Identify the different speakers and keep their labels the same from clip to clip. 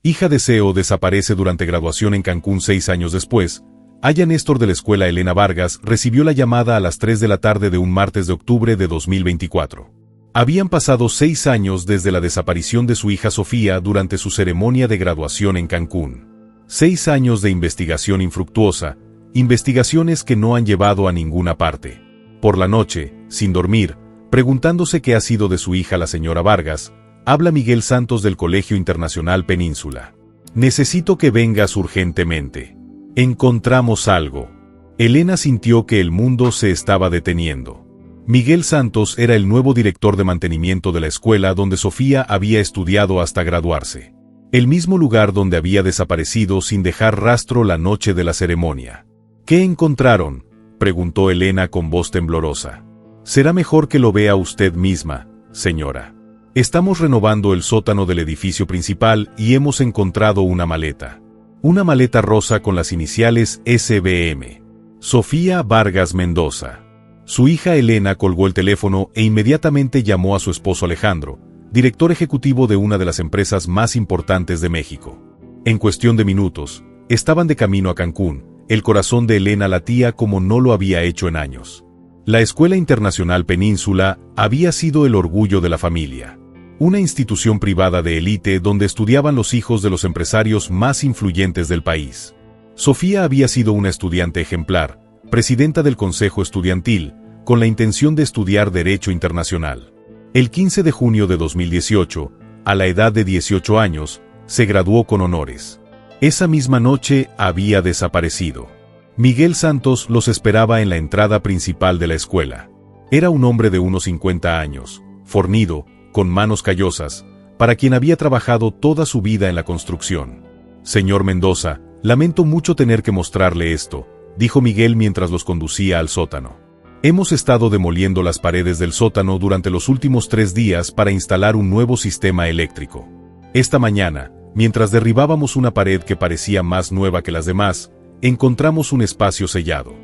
Speaker 1: hija de CEO, desaparece durante graduación en Cancún 6 años después. Aya Néstor de la escuela Elena Vargas recibió la llamada a las 3 de la tarde de un martes de octubre de 2024. Habían pasado 6 años desde la desaparición de su hija Sofía durante su ceremonia de graduación en Cancún. 6 años de investigación infructuosa, investigaciones que no han llevado a ninguna parte. Por la noche, sin dormir, preguntándose qué ha sido de su hija la señora Vargas, habla Miguel Santos del Colegio Internacional Península. Necesito que vengas urgentemente. Encontramos algo. Elena sintió que el mundo se estaba deteniendo. Miguel Santos era el nuevo director de mantenimiento de la escuela donde Sofía había estudiado hasta graduarse. El mismo lugar donde había desaparecido sin dejar rastro la noche de la ceremonia. ¿Qué encontraron?, preguntó Elena con voz temblorosa. Será mejor que lo vea usted misma, señora. Estamos renovando el sótano del edificio principal y hemos encontrado una maleta. Una maleta rosa con las iniciales SBM. Sofía Vargas Mendoza. Su hija Elena colgó el teléfono e inmediatamente llamó a su esposo Alejandro, director ejecutivo de una de las empresas más importantes de México. En cuestión de minutos, estaban de camino a Cancún. El corazón de Elena latía como no lo había hecho en años. La Escuela Internacional Península había sido el orgullo de la familia. Una institución privada de élite donde estudiaban los hijos de los empresarios más influyentes del país. Sofía había sido una estudiante ejemplar, presidenta del Consejo Estudiantil, con la intención de estudiar Derecho Internacional. El 15 de junio de 2018, a la edad de 18 años, se graduó con honores. Esa misma noche había desaparecido. Miguel Santos los esperaba en la entrada principal de la escuela. Era un hombre de unos 50 años, fornido, con manos callosas, para quien había trabajado toda su vida en la construcción. Señor Mendoza, lamento mucho tener que mostrarle esto, dijo Miguel mientras los conducía al sótano. Hemos estado demoliendo las paredes del sótano durante los últimos 3 días para instalar un nuevo sistema eléctrico. Esta mañana, mientras derribábamos una pared que parecía más nueva que las demás, encontramos un espacio sellado.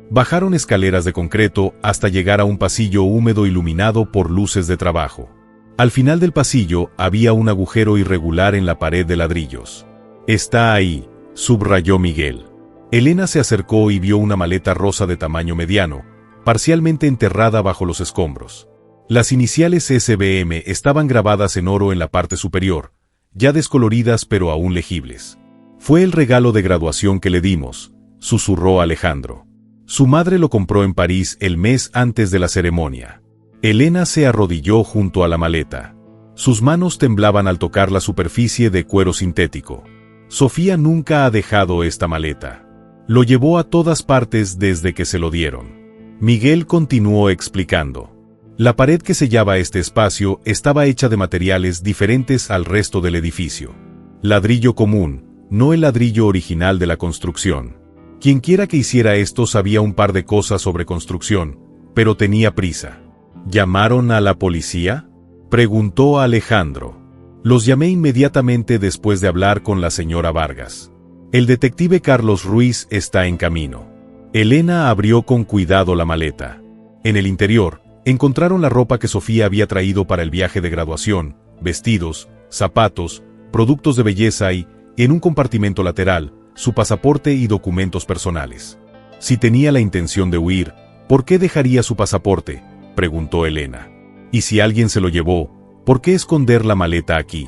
Speaker 1: Bajaron escaleras de concreto hasta llegar a un pasillo húmedo iluminado por luces de trabajo. Al final del pasillo había un agujero irregular en la pared de ladrillos. Está ahí, subrayó Miguel. Elena se acercó y vio una maleta rosa de tamaño mediano, parcialmente enterrada bajo los escombros. Las iniciales SBM estaban grabadas en oro en la parte superior, ya descoloridas pero aún legibles. Fue el regalo de graduación que le dimos, susurró Alejandro. Su madre lo compró en París el mes antes de la ceremonia. Elena se arrodilló junto a la maleta. Sus manos temblaban al tocar la superficie de cuero sintético. Sofía nunca ha dejado esta maleta. Lo llevó a todas partes desde que se lo dieron. Miguel continuó explicando. La pared que sellaba este espacio estaba hecha de materiales diferentes al resto del edificio. Ladrillo común, no el ladrillo original de la construcción. Quienquiera que hiciera esto sabía un par de cosas sobre construcción, pero tenía prisa. ¿Llamaron a la policía?, preguntó Alejandro. Los llamé inmediatamente después de hablar con la señora Vargas. El detective Carlos Ruiz está en camino. Elena abrió con cuidado la maleta. En el interior, encontraron la ropa que Sofía había traído para el viaje de graduación, vestidos, zapatos, productos de belleza y, en un compartimento lateral, su pasaporte y documentos personales. Si tenía la intención de huir, ¿por qué dejaría su pasaporte?, preguntó Elena. Y si alguien se lo llevó, ¿por qué esconder la maleta aquí?,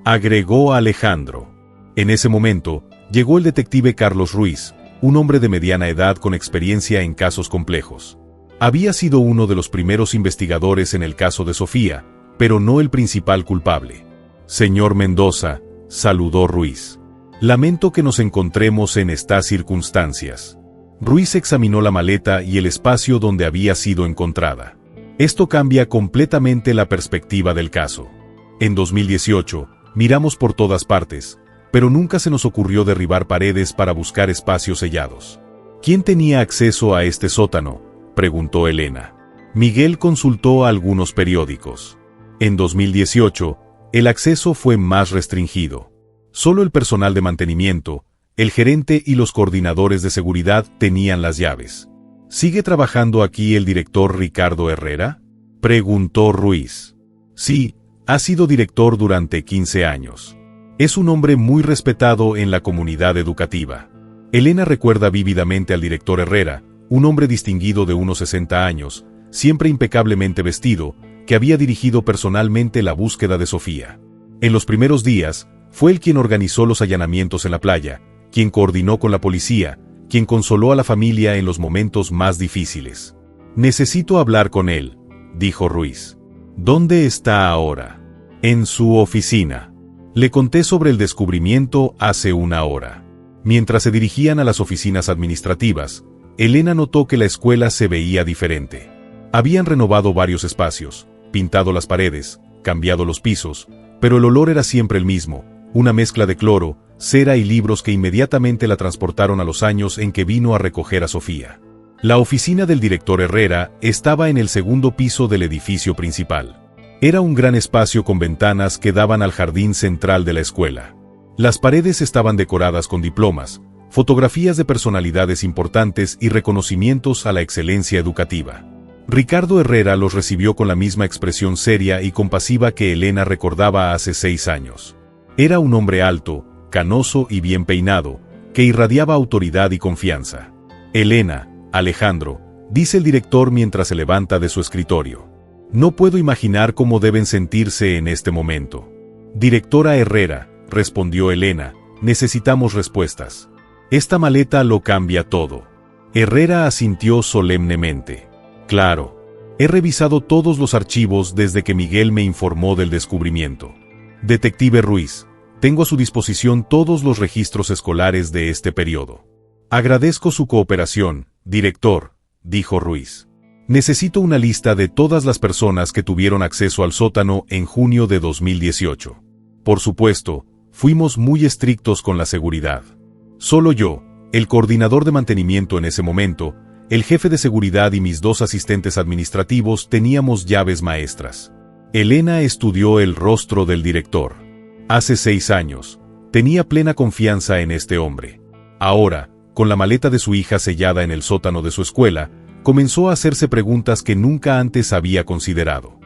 Speaker 1: agregó Alejandro. En ese momento, llegó el detective Carlos Ruiz, un hombre de mediana edad con experiencia en casos complejos. Había sido uno de los primeros investigadores en el caso de Sofía, pero no el principal culpable. Señor Mendoza, saludó Ruiz. Lamento que nos encontremos en estas circunstancias. Ruiz examinó la maleta y el espacio donde había sido encontrada. Esto cambia completamente la perspectiva del caso. En 2018, miramos por todas partes, pero nunca se nos ocurrió derribar paredes para buscar espacios sellados. ¿Quién tenía acceso a este sótano?, preguntó Elena. Miguel consultó a algunos periódicos. En 2018, el acceso fue más restringido. Solo el personal de mantenimiento, el gerente y los coordinadores de seguridad tenían las llaves. ¿Sigue trabajando aquí el director Ricardo Herrera?, preguntó Ruiz. Sí, ha sido director durante 15 años. Es un hombre muy respetado en la comunidad educativa. Elena recuerda vívidamente al director Herrera, un hombre distinguido de unos 60 años, siempre impecablemente vestido, que había dirigido personalmente la búsqueda de Sofía. En los primeros días, fue él quien organizó los allanamientos en la playa, quien coordinó con la policía, quien consoló a la familia en los momentos más difíciles. «Necesito hablar con él», dijo Ruiz. «¿Dónde está ahora?» «En su oficina». Le conté sobre el descubrimiento hace una hora. Mientras se dirigían a las oficinas administrativas, Elena notó que la escuela se veía diferente. Habían renovado varios espacios, pintado las paredes, cambiado los pisos, pero el olor era siempre el mismo, una mezcla de cloro, cera y libros que inmediatamente la transportaron a los años en que vino a recoger a Sofía. La oficina del director Herrera estaba en el segundo piso del edificio principal. Era un gran espacio con ventanas que daban al jardín central de la escuela. Las paredes estaban decoradas con diplomas, fotografías de personalidades importantes y reconocimientos a la excelencia educativa. Ricardo Herrera los recibió con la misma expresión seria y compasiva que Elena recordaba hace 6 años. Era un hombre alto, canoso y bien peinado, que irradiaba autoridad y confianza. «Elena, Alejandro», dice el director mientras se levanta de su escritorio. «No puedo imaginar cómo deben sentirse en este momento». «Directora Herrera», respondió Elena, «necesitamos respuestas. Esta maleta lo cambia todo». Herrera asintió solemnemente. «Claro. He revisado todos los archivos desde que Miguel me informó del descubrimiento. Detective Ruiz, tengo a su disposición todos los registros escolares de este periodo». «Agradezco su cooperación, director», dijo Ruiz. «Necesito una lista de todas las personas que tuvieron acceso al sótano en junio de 2018. Por supuesto, fuimos muy estrictos con la seguridad. Solo yo, el coordinador de mantenimiento en ese momento, el jefe de seguridad y mis 2 asistentes administrativos teníamos llaves maestras». Elena estudió el rostro del director. Hace 6 años, tenía plena confianza en este hombre. Ahora, con la maleta de su hija sellada en el sótano de su escuela, comenzó a hacerse preguntas que nunca antes había considerado.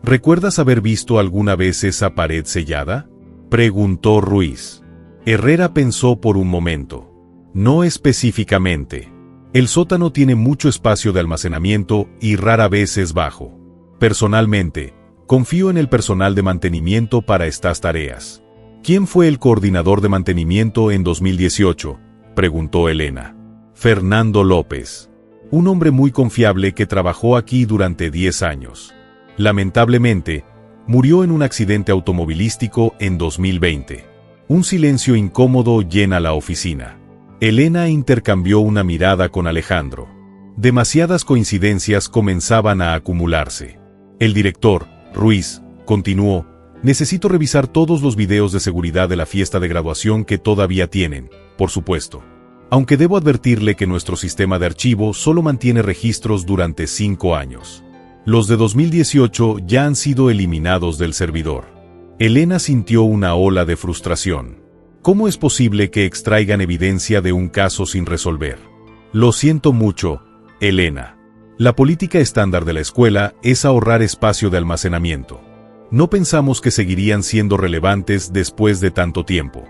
Speaker 1: «¿Recuerdas haber visto alguna vez esa pared sellada?», preguntó Ruiz. Herrera pensó por un momento. «No específicamente. El sótano tiene mucho espacio de almacenamiento y rara vez es bajo. Personalmente, confío en el personal de mantenimiento para estas tareas». «¿Quién fue el coordinador de mantenimiento en 2018?», preguntó Elena. «Fernando López. Un hombre muy confiable que trabajó aquí durante 10 años. Lamentablemente, murió en un accidente automovilístico en 2020. Un silencio incómodo llena la oficina. Elena intercambió una mirada con Alejandro. Demasiadas coincidencias comenzaban a acumularse. El director, Ruiz, continuó: «Necesito revisar todos los videos de seguridad de la fiesta de graduación que todavía tienen, por supuesto. Aunque debo advertirle que nuestro sistema de archivo solo mantiene registros durante 5 años. Los de 2018 ya han sido eliminados del servidor». Elena sintió una ola de frustración. ¿Cómo es posible que extraigan evidencia de un caso sin resolver? «Lo siento mucho, Elena. La política estándar de la escuela es ahorrar espacio de almacenamiento. No pensamos que seguirían siendo relevantes después de tanto tiempo».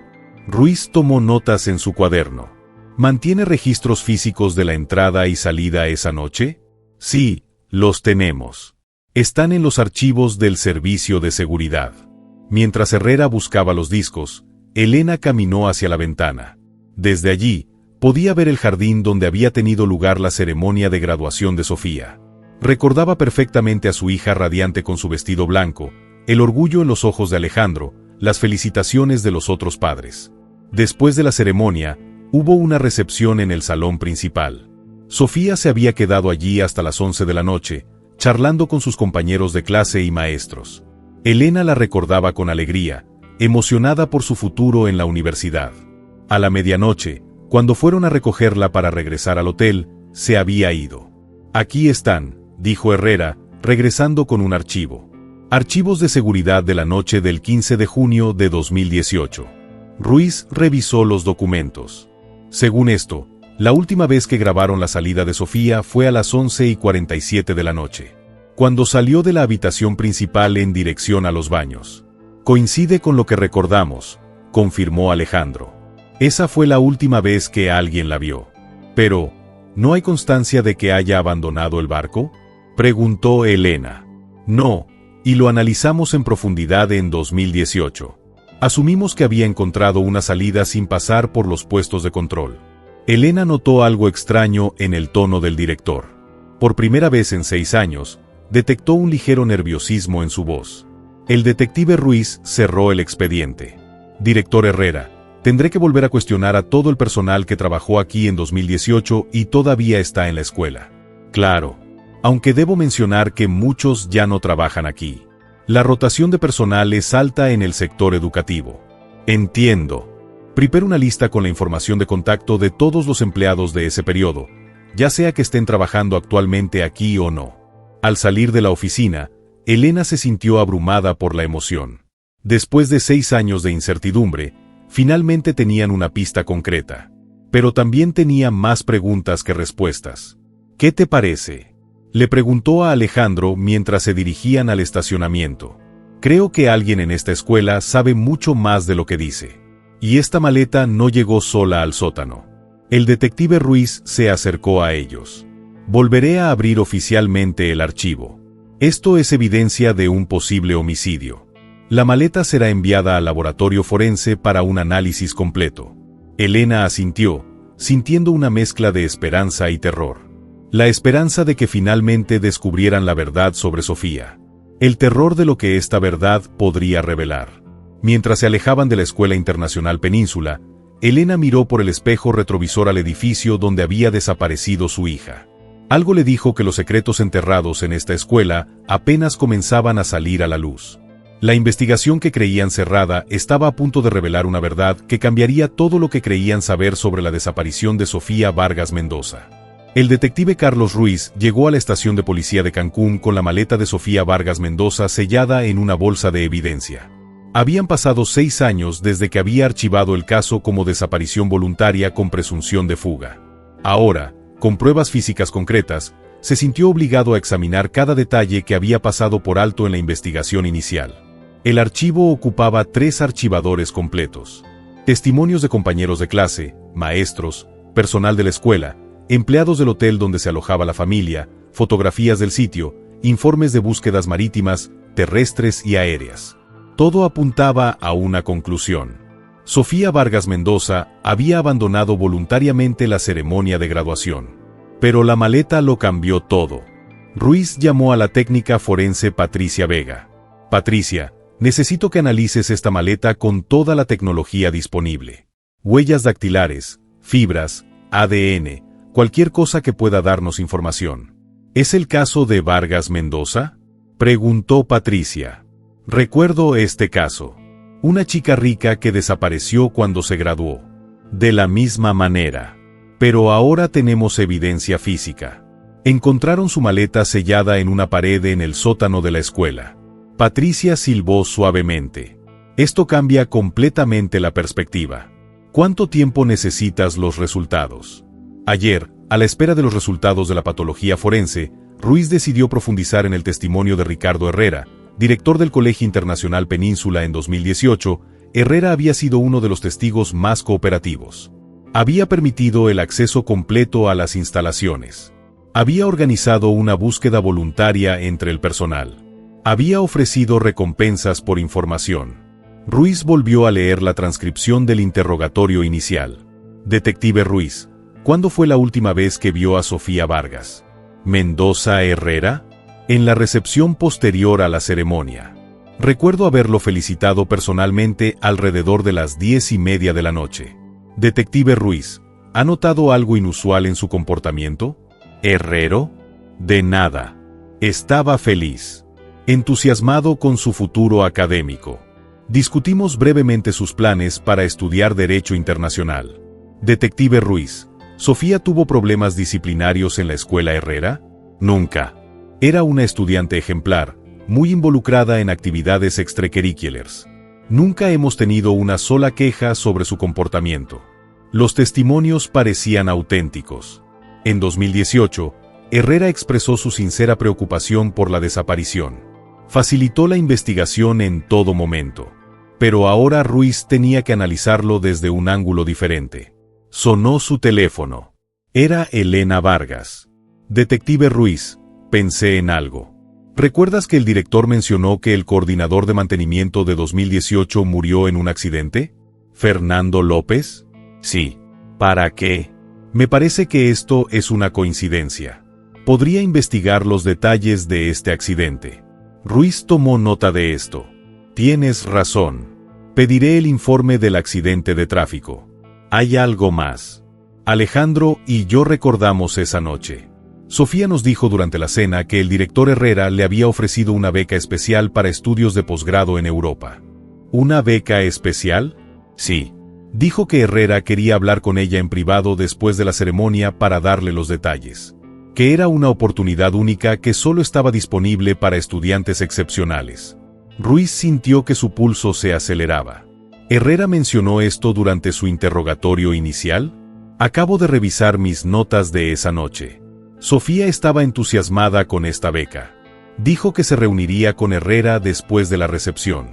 Speaker 1: Ruiz tomó notas en su cuaderno. «¿Mantiene registros físicos de la entrada y salida esa noche?». «Sí, los tenemos. Están en los archivos del servicio de seguridad». Mientras Herrera buscaba los discos, Elena caminó hacia la ventana. Desde allí, podía ver el jardín donde había tenido lugar la ceremonia de graduación de Sofía. Recordaba perfectamente a su hija radiante con su vestido blanco, el orgullo en los ojos de Alejandro, las felicitaciones de los otros padres. Después de la ceremonia, hubo una recepción en el salón principal. Sofía se había quedado allí hasta las 11 de la noche, charlando con sus compañeros de clase y maestros. Elena la recordaba con alegría, emocionada por su futuro en la universidad. A la medianoche, cuando fueron a recogerla para regresar al hotel, se había ido. «Aquí están», dijo Herrera, regresando con un archivo. Archivos de seguridad de la noche del 15 de junio de 2018. Ruiz revisó los documentos. Según esto, la última vez que grabaron la salida de Sofía fue a las 11:47 de la noche, cuando salió de la habitación principal en dirección a los baños. Coincide con lo que recordamos, confirmó Alejandro. Esa fue la última vez que alguien la vio. Pero, ¿no hay constancia de que haya abandonado el barco?, preguntó Elena. No, y lo analizamos en profundidad en 2018. Asumimos que había encontrado una salida sin pasar por los puestos de control. Elena notó algo extraño en el tono del director. Por primera vez en 6 años, detectó un ligero nerviosismo en su voz. El detective Ruiz cerró el expediente. Director Herrera, tendré que volver a cuestionar a todo el personal que trabajó aquí en 2018 y todavía está en la escuela. Claro, aunque debo mencionar que muchos ya no trabajan aquí. La rotación de personal es alta en el sector educativo. Entiendo. Prepare una lista con la información de contacto de todos los empleados de ese periodo, ya sea que estén trabajando actualmente aquí o no. Al salir de la oficina, Elena se sintió abrumada por la emoción. Después de 6 años de incertidumbre, finalmente tenían una pista concreta. Pero también tenía más preguntas que respuestas. ¿Qué te parece?, le preguntó a Alejandro mientras se dirigían al estacionamiento. Creo que alguien en esta escuela sabe mucho más de lo que dice. Y esta maleta no llegó sola al sótano. El detective Ruiz se acercó a ellos. Volveré a abrir oficialmente el archivo. Esto es evidencia de un posible homicidio. La maleta será enviada al laboratorio forense para un análisis completo. Elena asintió, sintiendo una mezcla de esperanza y terror. La esperanza de que finalmente descubrieran la verdad sobre Sofía. El terror de lo que esta verdad podría revelar. Mientras se alejaban de la Escuela Internacional Península, Elena miró por el espejo retrovisor al edificio donde había desaparecido su hija. Algo le dijo que los secretos enterrados en esta escuela apenas comenzaban a salir a la luz. La investigación que creían cerrada estaba a punto de revelar una verdad que cambiaría todo lo que creían saber sobre la desaparición de Sofía Vargas Mendoza. El detective Carlos Ruiz llegó a la estación de policía de Cancún con la maleta de Sofía Vargas Mendoza sellada en una bolsa de evidencia. Habían pasado 6 años desde que había archivado el caso como desaparición voluntaria con presunción de fuga. Ahora, con pruebas físicas concretas, se sintió obligado a examinar cada detalle que había pasado por alto en la investigación inicial. El archivo ocupaba 3 archivadores completos. Testimonios de compañeros de clase, maestros, personal de la escuela, empleados del hotel donde se alojaba la familia, fotografías del sitio, informes de búsquedas marítimas, terrestres y aéreas. Todo apuntaba a una conclusión. Sofía Vargas Mendoza había abandonado voluntariamente la ceremonia de graduación. Pero la maleta lo cambió todo. Ruiz llamó a la técnica forense Patricia Vega. Patricia, necesito que analices esta maleta con toda la tecnología disponible. Huellas dactilares, fibras, ADN, cualquier cosa que pueda darnos información. ¿Es el caso de Vargas Mendoza?, preguntó Patricia. Recuerdo este caso. Una chica rica que desapareció cuando se graduó. De la misma manera. Pero ahora tenemos evidencia física. Encontraron su maleta sellada en una pared en el sótano de la escuela. Patricia silbó suavemente. Esto cambia completamente la perspectiva. ¿Cuánto tiempo necesitas los resultados? Ayer, a la espera de los resultados de la patología forense, Ruiz decidió profundizar en el testimonio de Ricardo Herrera, director del Colegio Internacional Península en 2018. Herrera había sido uno de los testigos más cooperativos. Había permitido el acceso completo a las instalaciones. Había organizado una búsqueda voluntaria entre el personal. Había ofrecido recompensas por información. Ruiz volvió a leer la transcripción del interrogatorio inicial. Detective Ruiz, ¿cuándo fue la última vez que vio a Sofía Vargas Mendoza Herrera? En la recepción posterior a la ceremonia. Recuerdo haberlo felicitado personalmente alrededor de las 10:30 de la noche. Detective Ruiz, ¿ha notado algo inusual en su comportamiento? ¿Herrero? De nada. Estaba feliz. Entusiasmado con su futuro académico. Discutimos brevemente sus planes para estudiar Derecho Internacional. Detective Ruiz, ¿Sofía tuvo problemas disciplinarios en la escuela Herrera? Nunca. Era una estudiante ejemplar, muy involucrada en actividades extracurriculares. Nunca hemos tenido una sola queja sobre su comportamiento. Los testimonios parecían auténticos. En 2018, Herrera expresó su sincera preocupación por la desaparición. Facilitó la investigación en todo momento. Pero ahora Ruiz tenía que analizarlo desde un ángulo diferente. Sonó su teléfono. Era Elena Vargas. Detective Ruiz, pensé en algo. ¿Recuerdas que el director mencionó que el coordinador de mantenimiento de 2018 murió en un accidente? ¿Fernando López? Sí. ¿Para qué? Me parece que esto es una coincidencia. Podría investigar los detalles de este accidente. Ruiz tomó nota de esto. Tienes razón. Pediré el informe del accidente de tráfico. Hay algo más. Alejandro y yo recordamos esa noche. Sofía nos dijo durante la cena que el director Herrera le había ofrecido una beca especial para estudios de posgrado en Europa. ¿Una beca especial? Sí. Dijo que Herrera quería hablar con ella en privado después de la ceremonia para darle los detalles. Que era una oportunidad única que solo estaba disponible para estudiantes excepcionales. Ruiz sintió que su pulso se aceleraba. ¿Herrera mencionó esto durante su interrogatorio inicial? Acabo de revisar mis notas de esa noche. Sofía estaba entusiasmada con esta beca. Dijo que se reuniría con Herrera después de la recepción.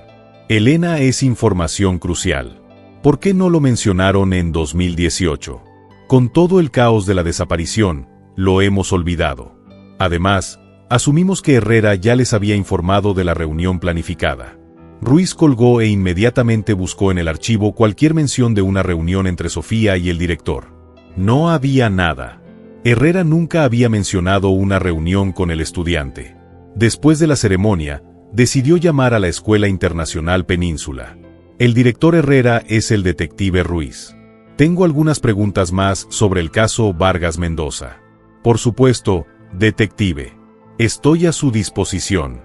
Speaker 1: Elena es información crucial. ¿Por qué no lo mencionaron en 2018? Con todo el caos de la desaparición, lo hemos olvidado. Además, asumimos que Herrera ya les había informado de la reunión planificada. Ruiz colgó e inmediatamente buscó en el archivo cualquier mención de una reunión entre Sofía y el director. No había nada. Herrera nunca había mencionado una reunión con el estudiante. Después de la ceremonia, decidió llamar a la Escuela Internacional Península. El director Herrera es el detective Ruiz. Tengo algunas preguntas más sobre el caso Vargas Mendoza. Por supuesto, detective. Estoy a su disposición.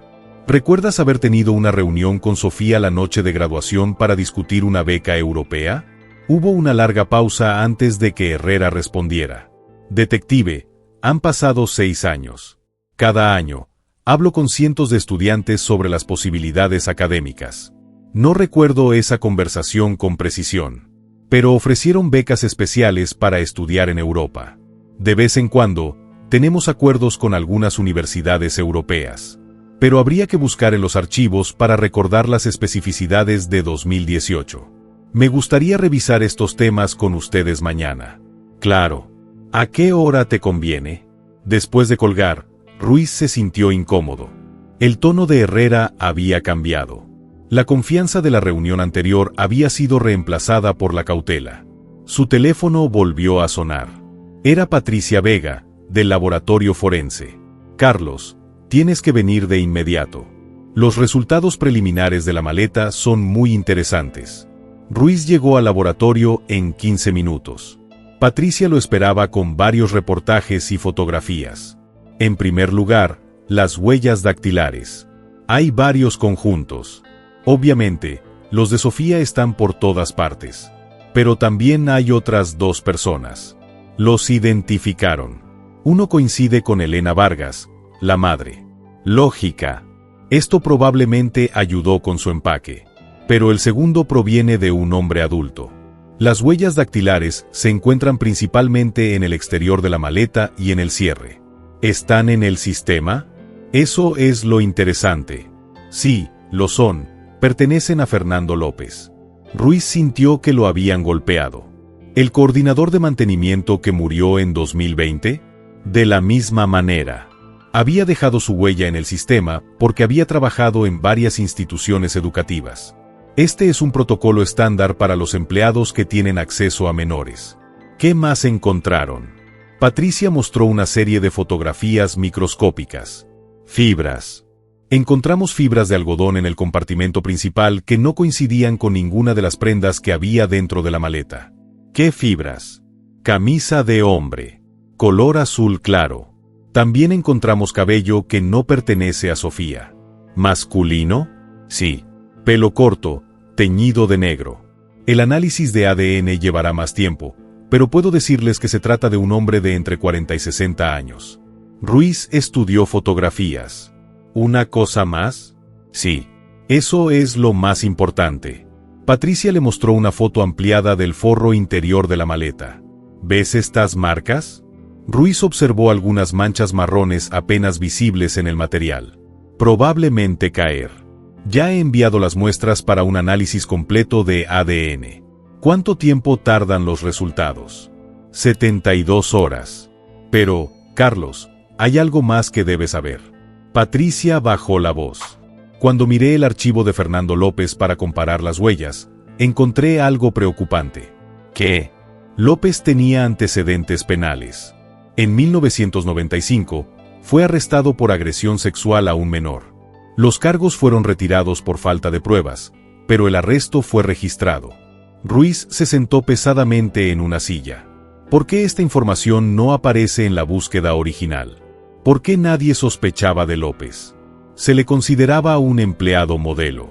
Speaker 1: ¿Recuerdas haber tenido una reunión con Sofía la noche de graduación para discutir una beca europea? Hubo una larga pausa antes de que Herrera respondiera. Detective, han pasado 6 años. Cada año, hablo con cientos de estudiantes sobre las posibilidades académicas. No recuerdo esa conversación con precisión, pero ofrecieron becas especiales para estudiar en Europa. De vez en cuando, tenemos acuerdos con algunas universidades europeas, pero habría que buscar en los archivos para recordar las especificidades de 2018. Me gustaría revisar estos temas con ustedes mañana. Claro. ¿A qué hora te conviene? Después de colgar, Ruiz se sintió incómodo. El tono de Herrera había cambiado. La confianza de la reunión anterior había sido reemplazada por la cautela. Su teléfono volvió a sonar. Era Patricia Vega, del laboratorio forense. Carlos, tienes que venir de inmediato. Los resultados preliminares de la maleta son muy interesantes. Ruiz llegó al laboratorio en 15 minutos. Patricia lo esperaba con varios reportajes y fotografías. En primer lugar, las huellas dactilares. Hay varios conjuntos. Obviamente, los de Sofía están por todas partes. Pero también hay otras 2 personas. Los identificaron. Uno coincide con Elena Vargas, la madre. Lógica. Esto probablemente ayudó con su empaque. Pero el segundo proviene de un hombre adulto. Las huellas dactilares se encuentran principalmente en el exterior de la maleta y en el cierre. ¿Están en el sistema? Eso es lo interesante. Sí, lo son. Pertenecen a Fernando López. Ruiz sintió que lo habían golpeado. ¿El coordinador de mantenimiento que murió en 2020? De la misma manera. Había dejado su huella en el sistema porque había trabajado en varias instituciones educativas. Este es un protocolo estándar para los empleados que tienen acceso a menores. ¿Qué más encontraron? Patricia mostró una serie de fotografías microscópicas. Fibras. Encontramos fibras de algodón en el compartimento principal que no coincidían con ninguna de las prendas que había dentro de la maleta. ¿Qué fibras? Camisa de hombre. Color azul claro. También encontramos cabello que no pertenece a Sofía. ¿Masculino? Sí. Pelo corto, teñido de negro. El análisis de ADN llevará más tiempo, pero puedo decirles que se trata de un hombre de entre 40 y 60 años. Ruiz estudió fotografías. ¿Una cosa más? Sí. Eso es lo más importante. Patricia le mostró una foto ampliada del forro interior de la maleta. ¿Ves estas marcas? Ruiz observó algunas manchas marrones apenas visibles en el material. Probablemente caer. Ya he enviado las muestras para un análisis completo de ADN. ¿Cuánto tiempo tardan los resultados? 72 horas. Pero, Carlos, hay algo más que debes saber. Patricia bajó la voz. Cuando miré el archivo de Fernando López para comparar las huellas, encontré algo preocupante. ¿Qué? López tenía antecedentes penales. En 1995, fue arrestado por agresión sexual a un menor. Los cargos fueron retirados por falta de pruebas, pero el arresto fue registrado. Ruiz se sentó pesadamente en una silla. ¿Por qué esta información no aparece en la búsqueda original? ¿Por qué nadie sospechaba de López? Se le consideraba un empleado modelo.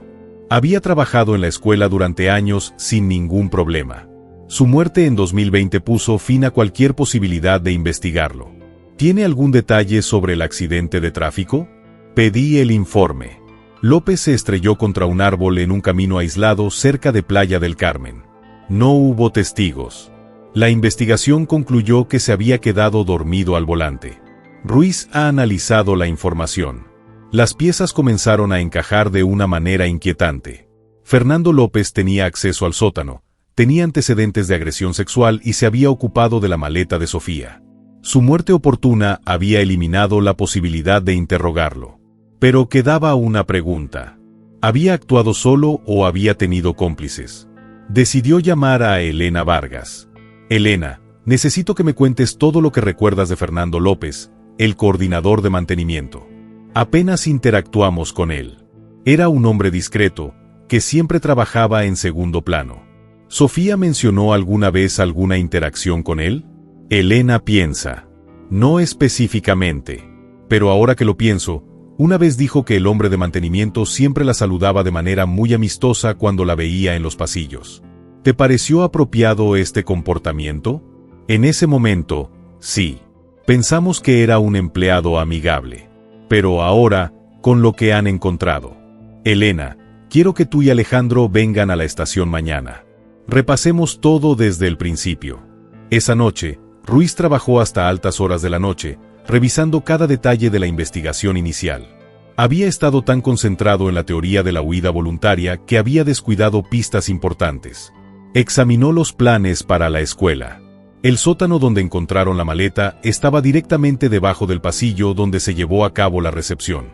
Speaker 1: Había trabajado en la escuela durante años sin ningún problema. Su muerte en 2020 puso fin a cualquier posibilidad de investigarlo. ¿Tiene algún detalle sobre el accidente de tráfico? Pedí el informe. López se estrelló contra un árbol en un camino aislado cerca de Playa del Carmen. No hubo testigos. La investigación concluyó que se había quedado dormido al volante. Ruiz ha analizado la información. Las piezas comenzaron a encajar de una manera inquietante. Fernando López tenía acceso al sótano, tenía antecedentes de agresión sexual y se había ocupado de la maleta de Sofía. Su muerte oportuna había eliminado la posibilidad de interrogarlo. Pero quedaba una pregunta. ¿Había actuado solo o había tenido cómplices? Decidió llamar a Elena Vargas. Elena, necesito que me cuentes todo lo que recuerdas de Fernando López, el coordinador de mantenimiento. Apenas interactuamos con él. Era un hombre discreto, que siempre trabajaba en segundo plano. ¿Sofía mencionó alguna vez alguna interacción con él? Elena piensa. No específicamente. Pero ahora que lo pienso, una vez dijo que el hombre de mantenimiento siempre la saludaba de manera muy amistosa cuando la veía en los pasillos. ¿Te pareció apropiado este comportamiento? En ese momento, sí. Pensamos que era un empleado amigable. Pero ahora, con lo que han encontrado. Elena, quiero que tú y Alejandro vengan a la estación mañana. Repasemos todo desde el principio. Esa noche, Ruiz trabajó hasta altas horas de la noche, revisando cada detalle de la investigación inicial. Había estado tan concentrado en la teoría de la huida voluntaria que había descuidado pistas importantes. Examinó los planes para la escuela. El sótano donde encontraron la maleta estaba directamente debajo del pasillo donde se llevó a cabo la recepción.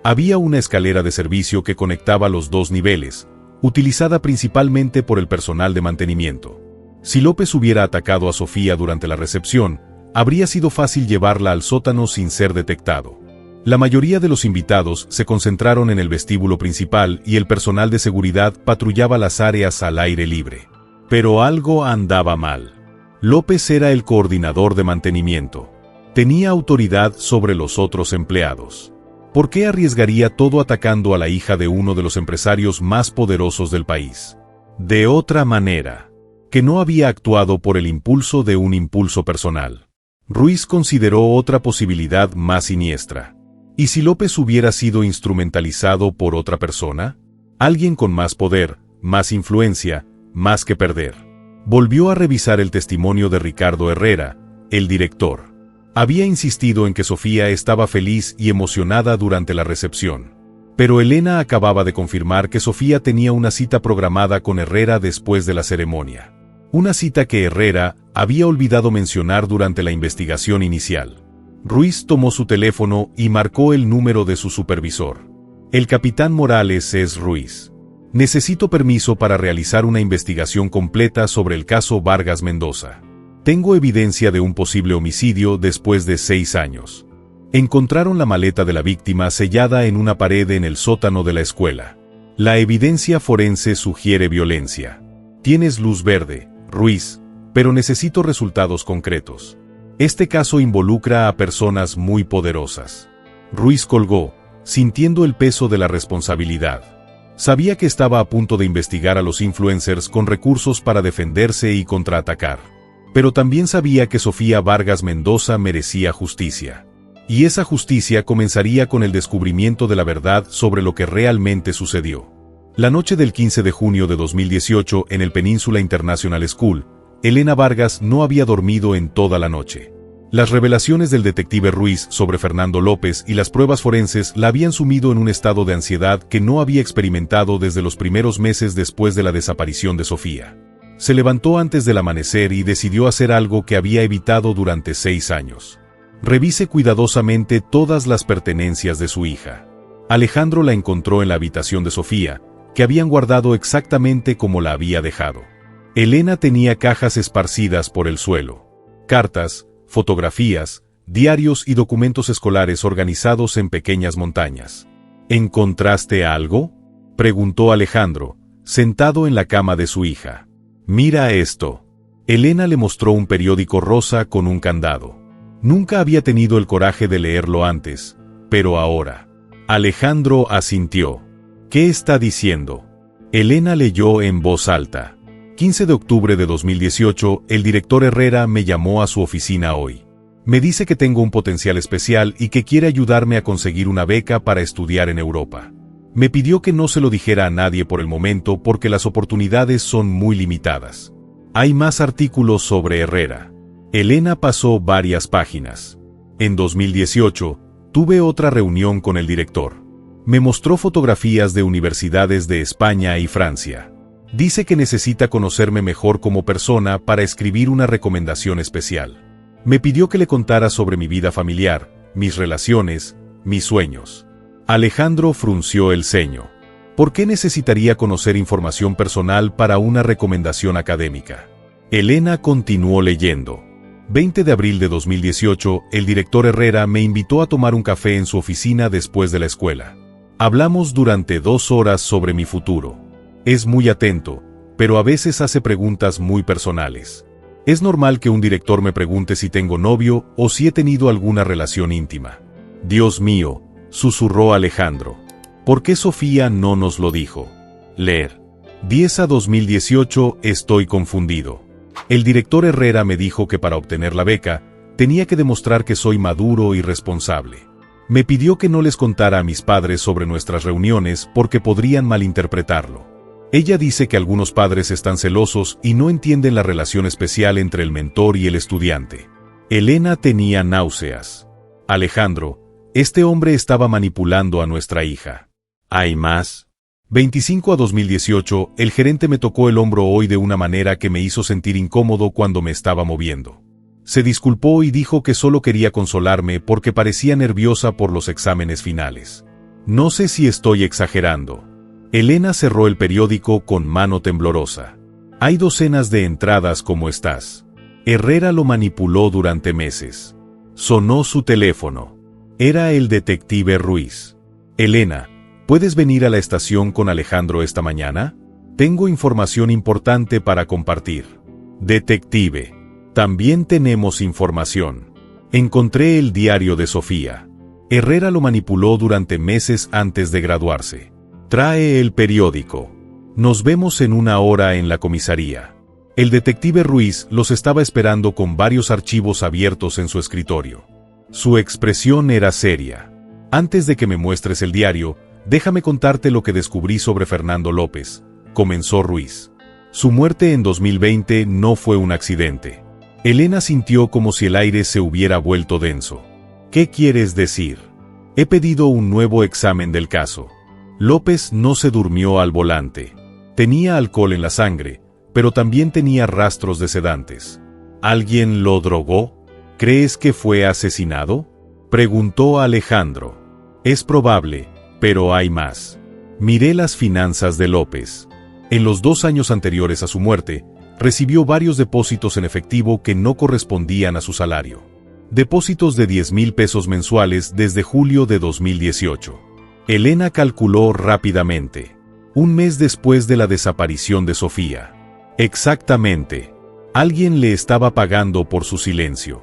Speaker 1: Había una escalera de servicio que conectaba los dos niveles, utilizada principalmente por el personal de mantenimiento. Si López hubiera atacado a Sofía durante la recepción, habría sido fácil llevarla al sótano sin ser detectado. La mayoría de los invitados se concentraron en el vestíbulo principal y el personal de seguridad patrullaba las áreas al aire libre. Pero algo andaba mal. López era el coordinador de mantenimiento. Tenía autoridad sobre los otros empleados. ¿Por qué arriesgaría todo atacando a la hija de uno de los empresarios más poderosos del país? De otra manera, que no había actuado por el impulso de un impulso personal. Ruiz consideró otra posibilidad más siniestra. ¿Y si López hubiera sido instrumentalizado por otra persona? Alguien con más poder, más influencia, más que perder. Volvió a revisar el testimonio de Ricardo Herrera, el director. Había insistido en que Sofía estaba feliz y emocionada durante la recepción. Pero Elena acababa de confirmar que Sofía tenía una cita programada con Herrera después de la ceremonia. Una cita que Herrera había olvidado mencionar durante la investigación inicial. Ruiz tomó su teléfono y marcó el número de su supervisor. El capitán Morales es Ruiz. Necesito permiso para realizar una investigación completa sobre el caso Vargas Mendoza. Tengo evidencia de un posible homicidio después de 6 años. Encontraron la maleta de la víctima sellada en una pared en el sótano de la escuela. La evidencia forense sugiere violencia. Tienes luz verde, Ruiz, pero necesito resultados concretos. Este caso involucra a personas muy poderosas. Ruiz colgó, sintiendo el peso de la responsabilidad. Sabía que estaba a punto de investigar a los influencers con recursos para defenderse y contraatacar. Pero también sabía que Sofía Vargas Mendoza merecía justicia. Y esa justicia comenzaría con el descubrimiento de la verdad sobre lo que realmente sucedió. La noche del 15 de junio de 2018 en el Peninsula International School, Elena Vargas no había dormido en toda la noche. Las revelaciones del detective Ruiz sobre Fernando López y las pruebas forenses la habían sumido en un estado de ansiedad que no había experimentado desde los primeros meses después de la desaparición de Sofía. Se levantó antes del amanecer y decidió hacer algo que había evitado durante 6 años. Revise cuidadosamente todas las pertenencias de su hija. Alejandro la encontró en la habitación de Sofía, que habían guardado exactamente como la había dejado. Elena tenía cajas esparcidas por el suelo. Cartas, fotografías, diarios y documentos escolares organizados en pequeñas montañas. ¿Encontraste algo?, preguntó Alejandro, sentado en la cama de su hija. Mira esto. Elena le mostró un periódico rosa con un candado. Nunca había tenido el coraje de leerlo antes, pero ahora. Alejandro asintió. ¿Qué está diciendo? Elena leyó en voz alta. 15 de octubre de 2018, el director Herrera me llamó a su oficina hoy. Me dice que tengo un potencial especial y que quiere ayudarme a conseguir una beca para estudiar en Europa. Me pidió que no se lo dijera a nadie por el momento porque las oportunidades son muy limitadas. Hay más artículos sobre Herrera. Elena pasó varias páginas. En 2018, tuve otra reunión con el director. Me mostró fotografías de universidades de España y Francia. Dice que necesita conocerme mejor como persona para escribir una recomendación especial. Me pidió que le contara sobre mi vida familiar, mis relaciones, mis sueños. Alejandro frunció el ceño. ¿Por qué necesitaría conocer información personal para una recomendación académica? Elena continuó leyendo. 20 de abril de 2018, el director Herrera me invitó a tomar un café en su oficina después de la escuela. Hablamos durante 2 horas sobre mi futuro. Es muy atento, pero a veces hace preguntas muy personales. Es normal que un director me pregunte si tengo novio o si he tenido alguna relación íntima. Dios mío, susurró Alejandro. ¿Por qué Sofía no nos lo dijo? Leer. 10 a 2018, estoy confundido. El director Herrera me dijo que para obtener la beca, tenía que demostrar que soy maduro y responsable. Me pidió que no les contara a mis padres sobre nuestras reuniones porque podrían malinterpretarlo. Ella dice que algunos padres están celosos y no entienden la relación especial entre el mentor y el estudiante. Elena tenía náuseas. Alejandro, este hombre estaba manipulando a nuestra hija. ¿Hay más? 25 a 2018, el gerente me tocó el hombro hoy de una manera que me hizo sentir incómodo cuando me estaba moviendo. Se disculpó y dijo que solo quería consolarme porque parecía nerviosa por los exámenes finales. No sé si estoy exagerando. Elena cerró el periódico con mano temblorosa. Hay docenas de entradas como estás. Herrera lo manipuló durante meses. Sonó su teléfono. Era el detective Ruiz. Elena, ¿puedes venir a la estación con Alejandro esta mañana? Tengo información importante para compartir. Detective, también tenemos información. Encontré el diario de Sofía. Herrera lo manipuló durante meses antes de graduarse. Trae el periódico. Nos vemos en 1 hora en la comisaría. El detective Ruiz los estaba esperando con varios archivos abiertos en su escritorio. Su expresión era seria. Antes de que me muestres el diario, déjame contarte lo que descubrí sobre Fernando López, comenzó Ruiz. Su muerte en 2020 no fue un accidente. Elena sintió como si el aire se hubiera vuelto denso. ¿Qué quieres decir? He pedido un nuevo examen del caso. López no se durmió al volante. Tenía alcohol en la sangre, pero también tenía rastros de sedantes. ¿Alguien lo drogó? ¿Crees que fue asesinado?, preguntó Alejandro. Es probable, pero hay más. Miré las finanzas de López. En los 2 años anteriores a su muerte, recibió varios depósitos en efectivo que no correspondían a su salario. Depósitos de 10,000 pesos mensuales desde julio de 2018. Elena calculó rápidamente. 1 mes después de la desaparición de Sofía. Exactamente. Alguien le estaba pagando por su silencio.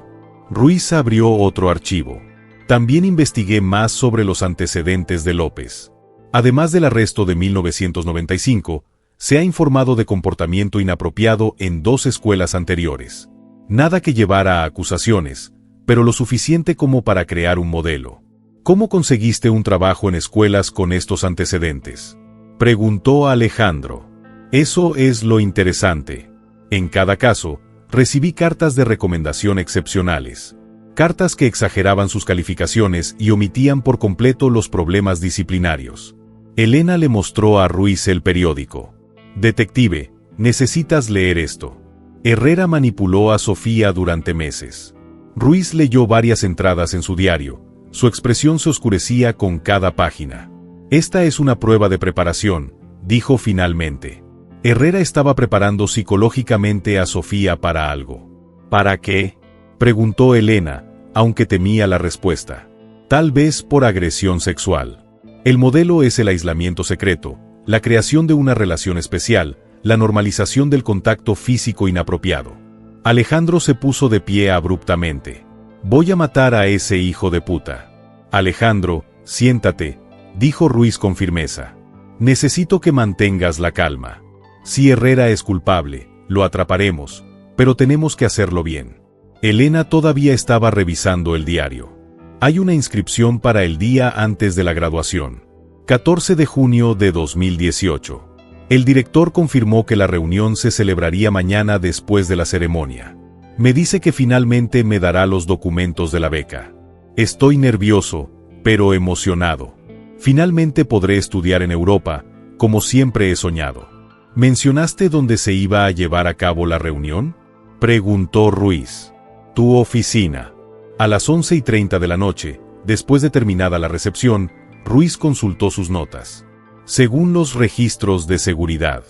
Speaker 1: Ruiz abrió otro archivo. También investigué más sobre los antecedentes de López. Además del arresto de 1995, se ha informado de comportamiento inapropiado en 2 escuelas anteriores. Nada que llevara a acusaciones, pero lo suficiente como para crear un modelo. ¿Cómo conseguiste un trabajo en escuelas con estos antecedentes?, preguntó Alejandro. Eso es lo interesante. En cada caso, recibí cartas de recomendación excepcionales. Cartas que exageraban sus calificaciones y omitían por completo los problemas disciplinarios. Elena le mostró a Ruiz el periódico. «Detective, necesitas leer esto». Herrera manipuló a Sofía durante meses. Ruiz leyó varias entradas en su diario. Su expresión se oscurecía con cada página. «Esta es una prueba de preparación», dijo finalmente. Herrera estaba preparando psicológicamente a Sofía para algo. «¿Para qué?», preguntó Elena, aunque temía la respuesta. «Tal vez por agresión sexual. El modelo es el aislamiento secreto, la creación de una relación especial, la normalización del contacto físico inapropiado». Alejandro se puso de pie abruptamente. «Voy a matar a ese hijo de puta». «Alejandro, siéntate», dijo Ruiz con firmeza. «Necesito que mantengas la calma. Si Herrera es culpable, lo atraparemos, pero tenemos que hacerlo bien». Elena todavía estaba revisando el diario. «Hay una inscripción para el día antes de la graduación. 14 de junio de 2018. El director confirmó que la reunión se celebraría mañana después de la ceremonia. Me dice que finalmente me dará los documentos de la beca. Estoy nervioso, pero emocionado. Finalmente podré estudiar en Europa, como siempre he soñado». «¿Mencionaste dónde se iba a llevar a cabo la reunión?», preguntó Ruiz. «Tu oficina». A las 11:30 de la noche, después de terminada la recepción, Ruiz consultó sus notas. Según los registros de seguridad,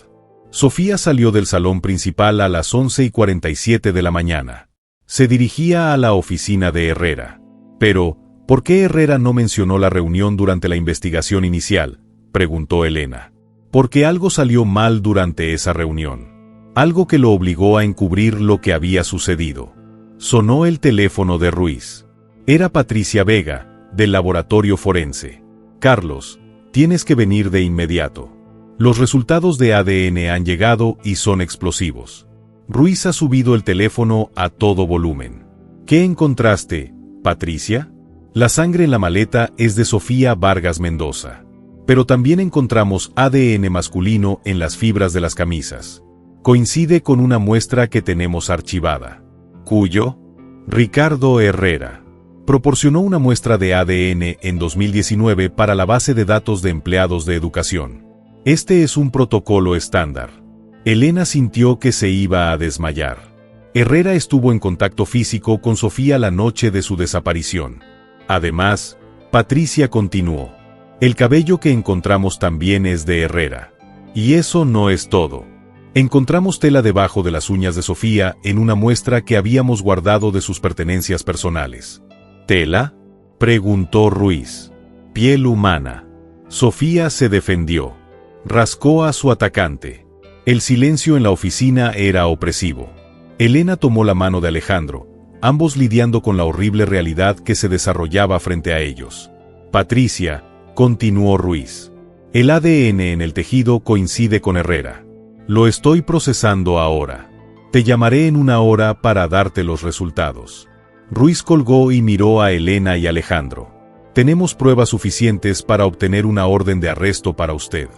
Speaker 1: Sofía salió del salón principal a las 11:47 de la mañana. Se dirigía a la oficina de Herrera. «Pero, ¿por qué Herrera no mencionó la reunión durante la investigación inicial?», preguntó Elena. «Porque algo salió mal durante esa reunión. Algo que lo obligó a encubrir lo que había sucedido». Sonó el teléfono de Ruiz. Era Patricia Vega, del laboratorio forense. «Carlos, tienes que venir de inmediato. Los resultados de ADN han llegado y son explosivos». Ruiz ha subido el teléfono a todo volumen. «¿Qué encontraste, Patricia?». «La sangre en la maleta es de Sofía Vargas Mendoza. Pero también encontramos ADN masculino en las fibras de las camisas. Coincide con una muestra que tenemos archivada». «¿Cuyo?». «Ricardo Herrera. Proporcionó una muestra de ADN en 2019 para la base de datos de empleados de educación. Este es un protocolo estándar». Elena sintió que se iba a desmayar. Herrera estuvo en contacto físico con Sofía la noche de su desaparición. Además, Patricia continuó, «El cabello que encontramos también es de Herrera. Y eso no es todo. Encontramos tela debajo de las uñas de Sofía en una muestra que habíamos guardado de sus pertenencias personales». «¿Tela?», preguntó Ruiz. «Piel humana». Sofía se defendió. Rascó a su atacante. El silencio en la oficina era opresivo. Elena tomó la mano de Alejandro, ambos lidiando con la horrible realidad que se desarrollaba frente a ellos. «Patricia», continuó Ruiz, «el ADN en el tejido coincide con Herrera. Lo estoy procesando ahora. Te llamaré en una hora para darte los resultados». Ruiz colgó y miró a Elena y Alejandro. «Tenemos pruebas suficientes para obtener una orden de arresto para usted».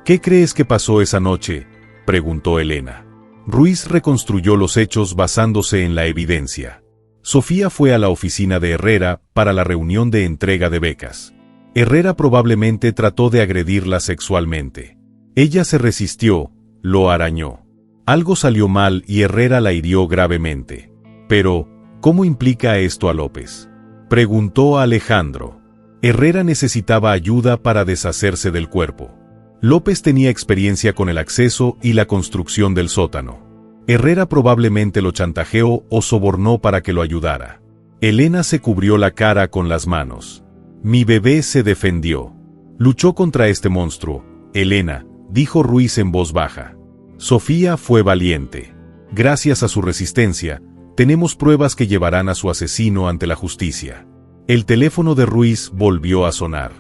Speaker 1: «¿Qué crees que pasó esa noche?», preguntó Elena. Ruiz reconstruyó los hechos basándose en la evidencia. Sofía fue a la oficina de Herrera para la reunión de entrega de becas. Herrera probablemente trató de agredirla sexualmente. Ella se resistió, lo arañó. Algo salió mal y Herrera la hirió gravemente. «Pero, ¿cómo implica esto a López?», preguntó Alejandro. Herrera necesitaba ayuda para deshacerse del cuerpo. López tenía experiencia con el acceso y la construcción del sótano. Herrera probablemente lo chantajeó o sobornó para que lo ayudara. Elena se cubrió la cara con las manos. «Mi bebé se defendió. Luchó contra este monstruo, Elena», dijo Ruiz en voz baja. «Sofía fue valiente. Gracias a su resistencia, tenemos pruebas que llevarán a su asesino ante la justicia». El teléfono de Ruiz volvió a sonar.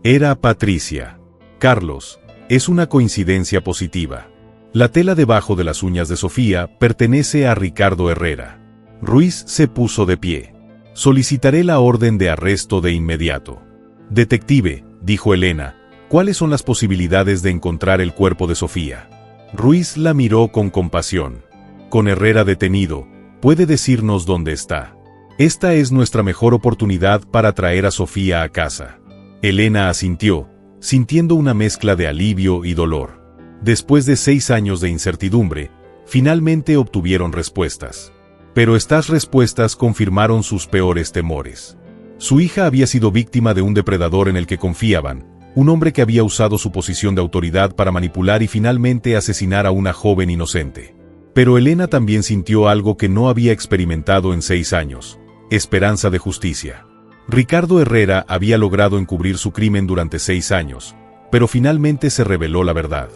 Speaker 1: Era Patricia. «Carlos, es una coincidencia positiva. La tela debajo de las uñas de Sofía pertenece a Ricardo Herrera». Ruiz se puso de pie. «Solicitaré la orden de arresto de inmediato». «Detective», dijo Elena, «¿cuáles son las posibilidades de encontrar el cuerpo de Sofía?». Ruiz la miró con compasión. «Con Herrera detenido, ¿puede decirnos dónde está?». Esta es nuestra mejor oportunidad para traer a Sofía a casa. Elena asintió, sintiendo una mezcla de alivio y dolor. Después de 6 años de incertidumbre, finalmente obtuvieron respuestas. Pero estas respuestas confirmaron sus peores temores. Su hija había sido víctima de un depredador en el que confiaban, un hombre que había usado su posición de autoridad para manipular y finalmente asesinar a una joven inocente. Pero Elena también sintió algo que no había experimentado en 6 años: esperanza de justicia. Ricardo Herrera había logrado encubrir su crimen durante 6 años, pero finalmente se reveló la verdad.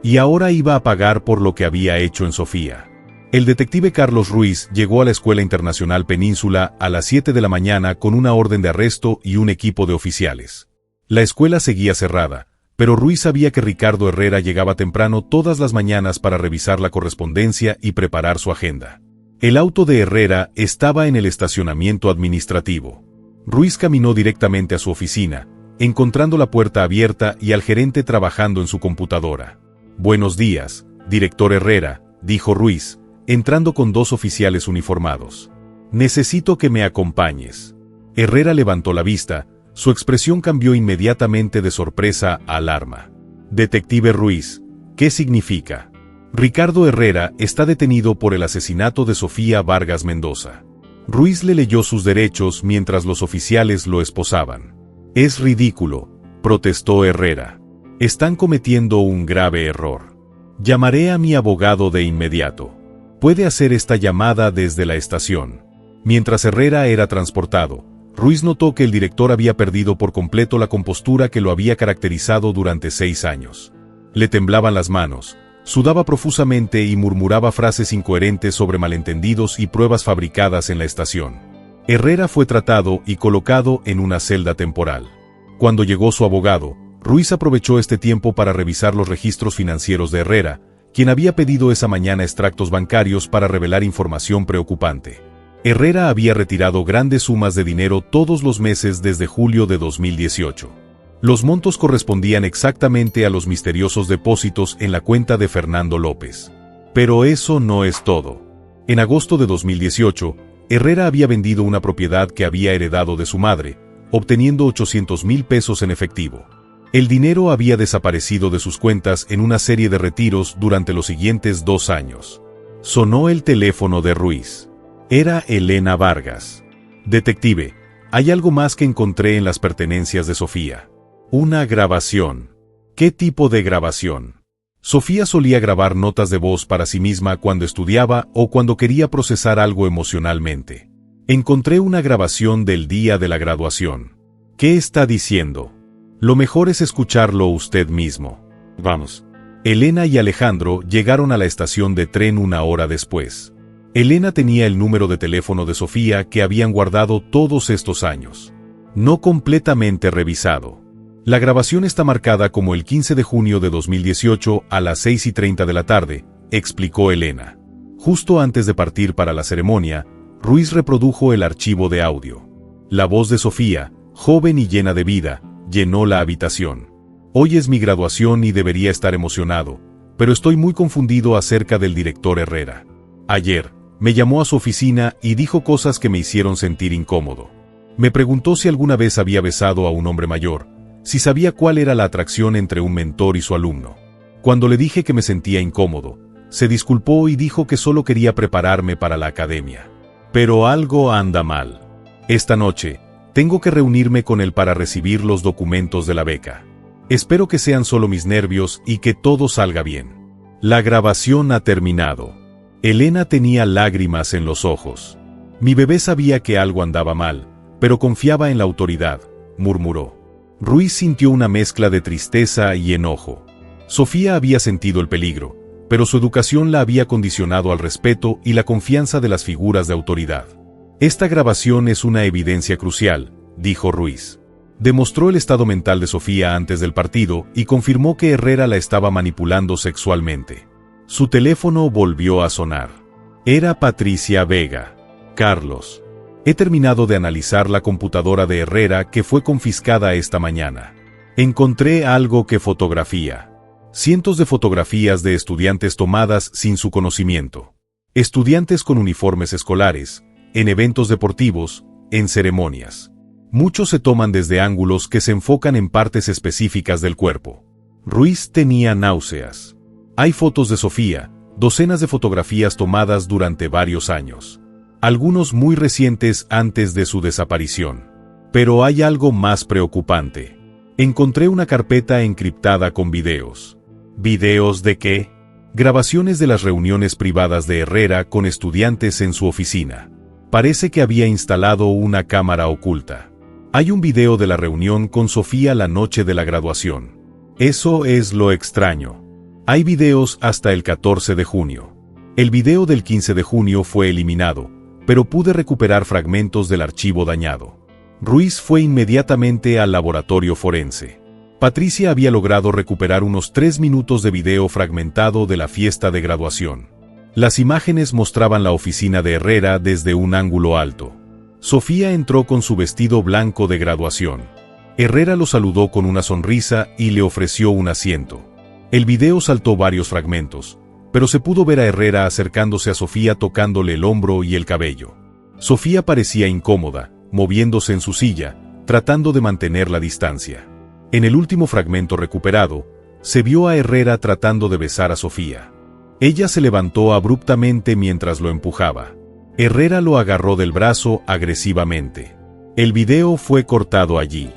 Speaker 1: Y ahora iba a pagar por lo que había hecho en Sofía. El detective Carlos Ruiz llegó a la Escuela Internacional Península a las 7 de la mañana con una orden de arresto y un equipo de oficiales. La escuela seguía cerrada, pero Ruiz sabía que Ricardo Herrera llegaba temprano todas las mañanas para revisar la correspondencia y preparar su agenda. El auto de Herrera estaba en el estacionamiento administrativo. Ruiz caminó directamente a su oficina, encontrando la puerta abierta y al gerente trabajando en su computadora. «Buenos días, director Herrera», dijo Ruiz, entrando con 2 oficiales uniformados. «Necesito que me acompañes». Herrera levantó la vista, su expresión cambió inmediatamente de sorpresa a alarma. «Detective Ruiz, ¿qué significa?» «Ricardo Herrera está detenido por el asesinato de Sofía Vargas Mendoza». Ruiz le leyó sus derechos mientras los oficiales lo esposaban. «Es ridículo», protestó Herrera. «Están cometiendo un grave error. Llamaré a mi abogado de inmediato. Puede hacer esta llamada desde la estación». Mientras Herrera era transportado, Ruiz notó que el director había perdido por completo la compostura que lo había caracterizado durante 6 años. Le temblaban las manos, sudaba profusamente y murmuraba frases incoherentes sobre malentendidos y pruebas fabricadas en la estación. Herrera fue tratado y colocado en una celda temporal. Cuando llegó su abogado, Ruiz aprovechó este tiempo para revisar los registros financieros de Herrera, quien había pedido esa mañana extractos bancarios para revelar información preocupante. Herrera había retirado grandes sumas de dinero todos los meses desde julio de 2018. Los montos correspondían exactamente a los misteriosos depósitos en la cuenta de Fernando López. Pero eso no es todo. En agosto de 2018, Herrera había vendido una propiedad que había heredado de su madre, obteniendo 800,000 pesos en efectivo. El dinero había desaparecido de sus cuentas en una serie de retiros durante los siguientes 2 años. Sonó el teléfono de Ruiz. Era Elena Vargas. «Detective, hay algo más que encontré en las pertenencias de Sofía. Una grabación». «¿Qué tipo de grabación?» Sofía solía grabar notas de voz para sí misma cuando estudiaba o cuando quería procesar algo emocionalmente. «Encontré una grabación del día de la graduación». «¿Qué está diciendo?» «Lo mejor es escucharlo usted mismo». «Vamos». Elena y Alejandro llegaron a la estación de tren 1 hora después. Elena tenía el número de teléfono de Sofía que habían guardado todos estos años. No completamente revisado. La grabación está marcada como el 15 de junio de 2018 a las 6:30 de la tarde, explicó Elena. Justo antes de partir para la ceremonia, Ruiz reprodujo el archivo de audio. La voz de Sofía, joven y llena de vida, llenó la habitación. «Hoy es mi graduación y debería estar emocionado, pero estoy muy confundido acerca del director Herrera. Ayer, me llamó a su oficina y dijo cosas que me hicieron sentir incómodo. Me preguntó si alguna vez había besado a un hombre mayor, si sabía cuál era la atracción entre un mentor y su alumno. Cuando le dije que me sentía incómodo, se disculpó y dijo que solo quería prepararme para la academia. Pero algo anda mal. Esta noche, tengo que reunirme con él para recibir los documentos de la beca. Espero que sean solo mis nervios y que todo salga bien». La grabación ha terminado. Elena tenía lágrimas en los ojos. «Mi bebé sabía que algo andaba mal, pero confiaba en la autoridad», murmuró. Ruiz sintió una mezcla de tristeza y enojo. Sofía había sentido el peligro, pero su educación la había condicionado al respeto y la confianza de las figuras de autoridad. «Esta grabación es una evidencia crucial», dijo Ruiz. Demostró el estado mental de Sofía antes del partido y confirmó que Herrera la estaba manipulando sexualmente. Su teléfono volvió a sonar. Era Patricia Vega. «Carlos, he terminado de analizar la computadora de Herrera que fue confiscada esta mañana. Encontré algo que fotografía. Cientos de fotografías de estudiantes tomadas sin su conocimiento. Estudiantes con uniformes escolares, en eventos deportivos, en ceremonias. Muchos se toman desde ángulos que se enfocan en partes específicas del cuerpo. Ruiz tenía náuseas. Hay fotos de Sofía, docenas de fotografías tomadas durante varios años. Algunos muy recientes antes de su desaparición. Pero hay algo más preocupante. Encontré una carpeta encriptada con videos. ¿Videos de qué? Grabaciones de las reuniones privadas de Herrera con estudiantes en su oficina. Parece que había instalado una cámara oculta. Hay un video de la reunión con Sofía la noche de la graduación. Eso es lo extraño. Hay videos hasta el 14 de junio. El video del 15 de junio fue eliminado, pero pude recuperar fragmentos del archivo dañado. Ruiz fue inmediatamente al laboratorio forense. Patricia había logrado recuperar unos 3 minutos de video fragmentado de la fiesta de graduación. Las imágenes mostraban la oficina de Herrera desde un ángulo alto. Sofía entró con su vestido blanco de graduación. Herrera lo saludó con una sonrisa y le ofreció un asiento. El video saltó varios fragmentos, pero se pudo ver a Herrera acercándose a Sofía tocándole el hombro y el cabello. Sofía parecía incómoda, moviéndose en su silla, tratando de mantener la distancia. En el último fragmento recuperado, se vio a Herrera tratando de besar a Sofía. Ella se levantó abruptamente mientras lo empujaba. Herrera lo agarró del brazo agresivamente. El video fue cortado allí.